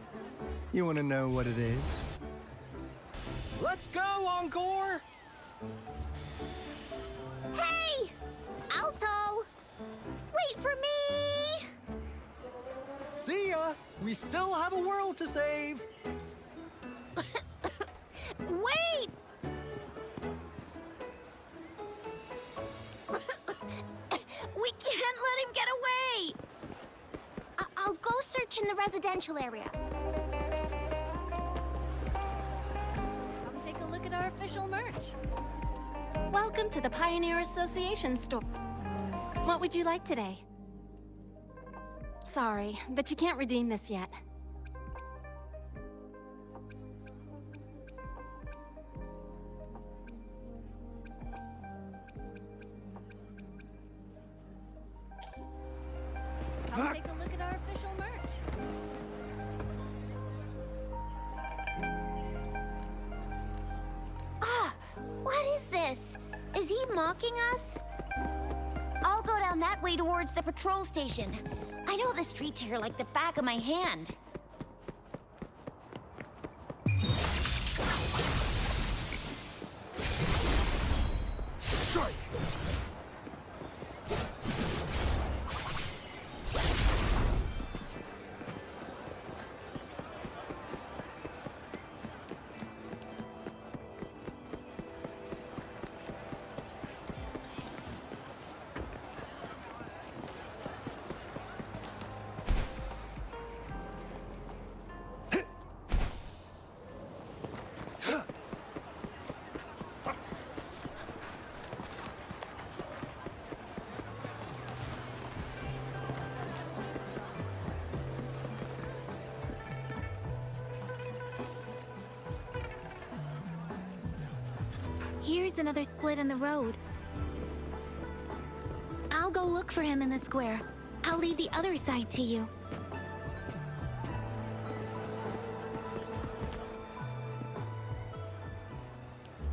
You want to know what it is? Let's go, Encore! Hey! Alto! Wait for me! See ya! We still have a world to save! Wait! We can't let him get away! I'll go search in the residential area. Come take a look at our official merch. Welcome to the Pioneer Association store. What would you like today? Sorry, but you can't redeem this yet. Come take a look at our official merch. What is this? Is he mocking us? I'll go down that way towards the patrol station. I know the streets here like the back of my hand. Here's another split in the road. I'll go look for him in the square. I'll leave the other side to you.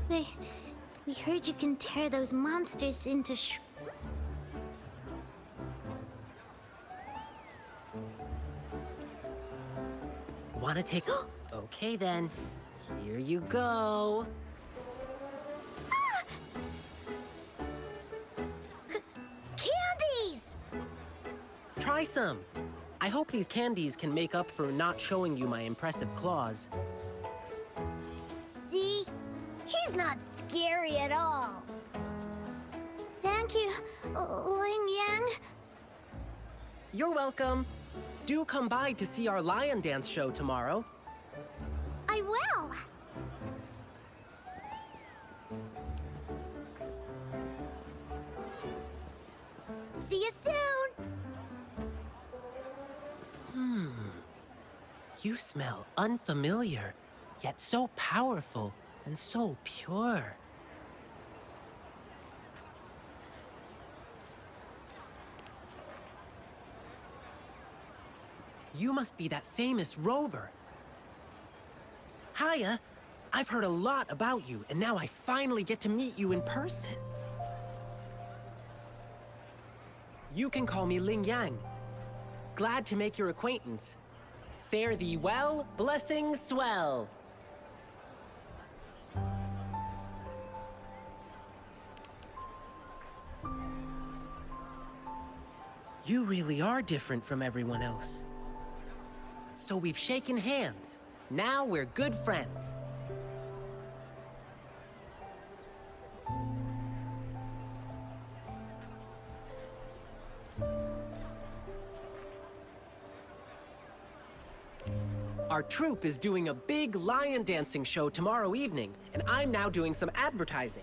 We heard you can tear those monsters into Wanna take... Okay then. Here you go. Candies! Try some. I hope these candies can make up for not showing you my impressive claws. See? He's not scary at all. Thank you, Ling Yang. You're welcome. Do come by to see our lion dance show tomorrow. I will. See you soon. You smell unfamiliar, yet so powerful and so pure. You must be that famous rover. Hiya, I've heard a lot about you, and now I finally get to meet you in person. You can call me Ling Yang. Glad to make your acquaintance. Fare thee well, blessings swell. You really are different from everyone else. So we've shaken hands. Now we're good friends. Our troupe is doing a big lion dancing show tomorrow evening, and I'm now doing some advertising.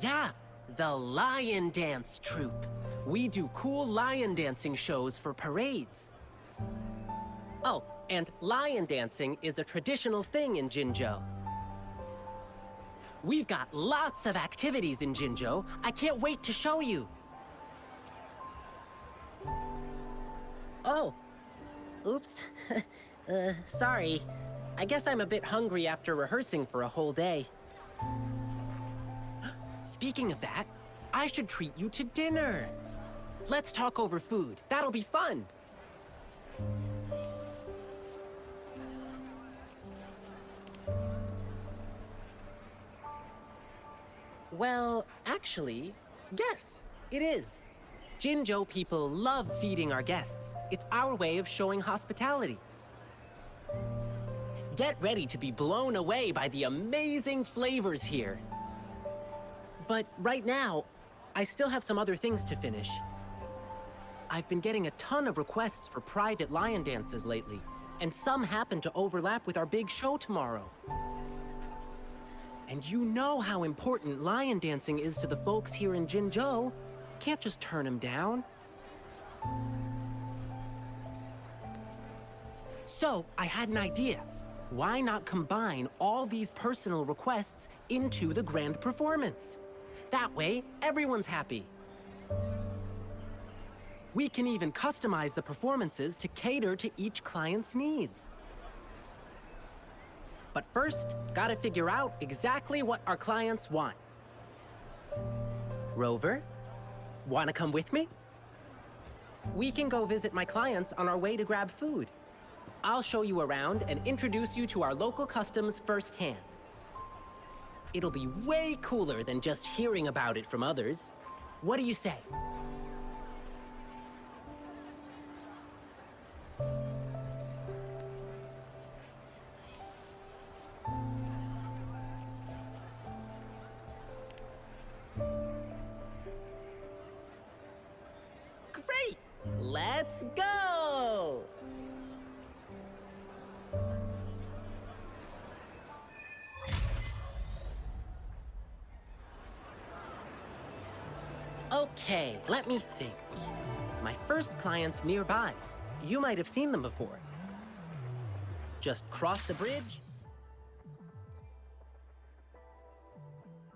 Yeah, the Lion Dance Troupe. We do cool lion dancing shows for parades. Oh, and lion dancing is a traditional thing in Jinzhou. We've got lots of activities in Jinzhou. I can't wait to show you. Oh. Oops. Sorry. I guess I'm a bit hungry after rehearsing for a whole day. Speaking of that, I should treat you to dinner. Let's talk over food. That'll be fun. Well, actually, yes, it is. Jinzhou people love feeding our guests. It's our way of showing hospitality. Get ready to be blown away by the amazing flavors here. But right now, I still have some other things to finish. I've been getting a ton of requests for private lion dances lately, and some happen to overlap with our big show tomorrow. And you know how important lion dancing is to the folks here in Jinzhou. Can't just turn them down. So, I had an idea. Why not combine all these personal requests into the grand performance? That way, everyone's happy. We can even customize the performances to cater to each client's needs. But first, gotta figure out exactly what our clients want. Rover, wanna come with me? We can go visit my clients on our way to grab food. I'll show you around and introduce you to our local customs firsthand. It'll be way cooler than just hearing about it from others. What do you say? Great! Let's go! Okay, let me think. My first client's nearby. You might have seen them before. Just cross the bridge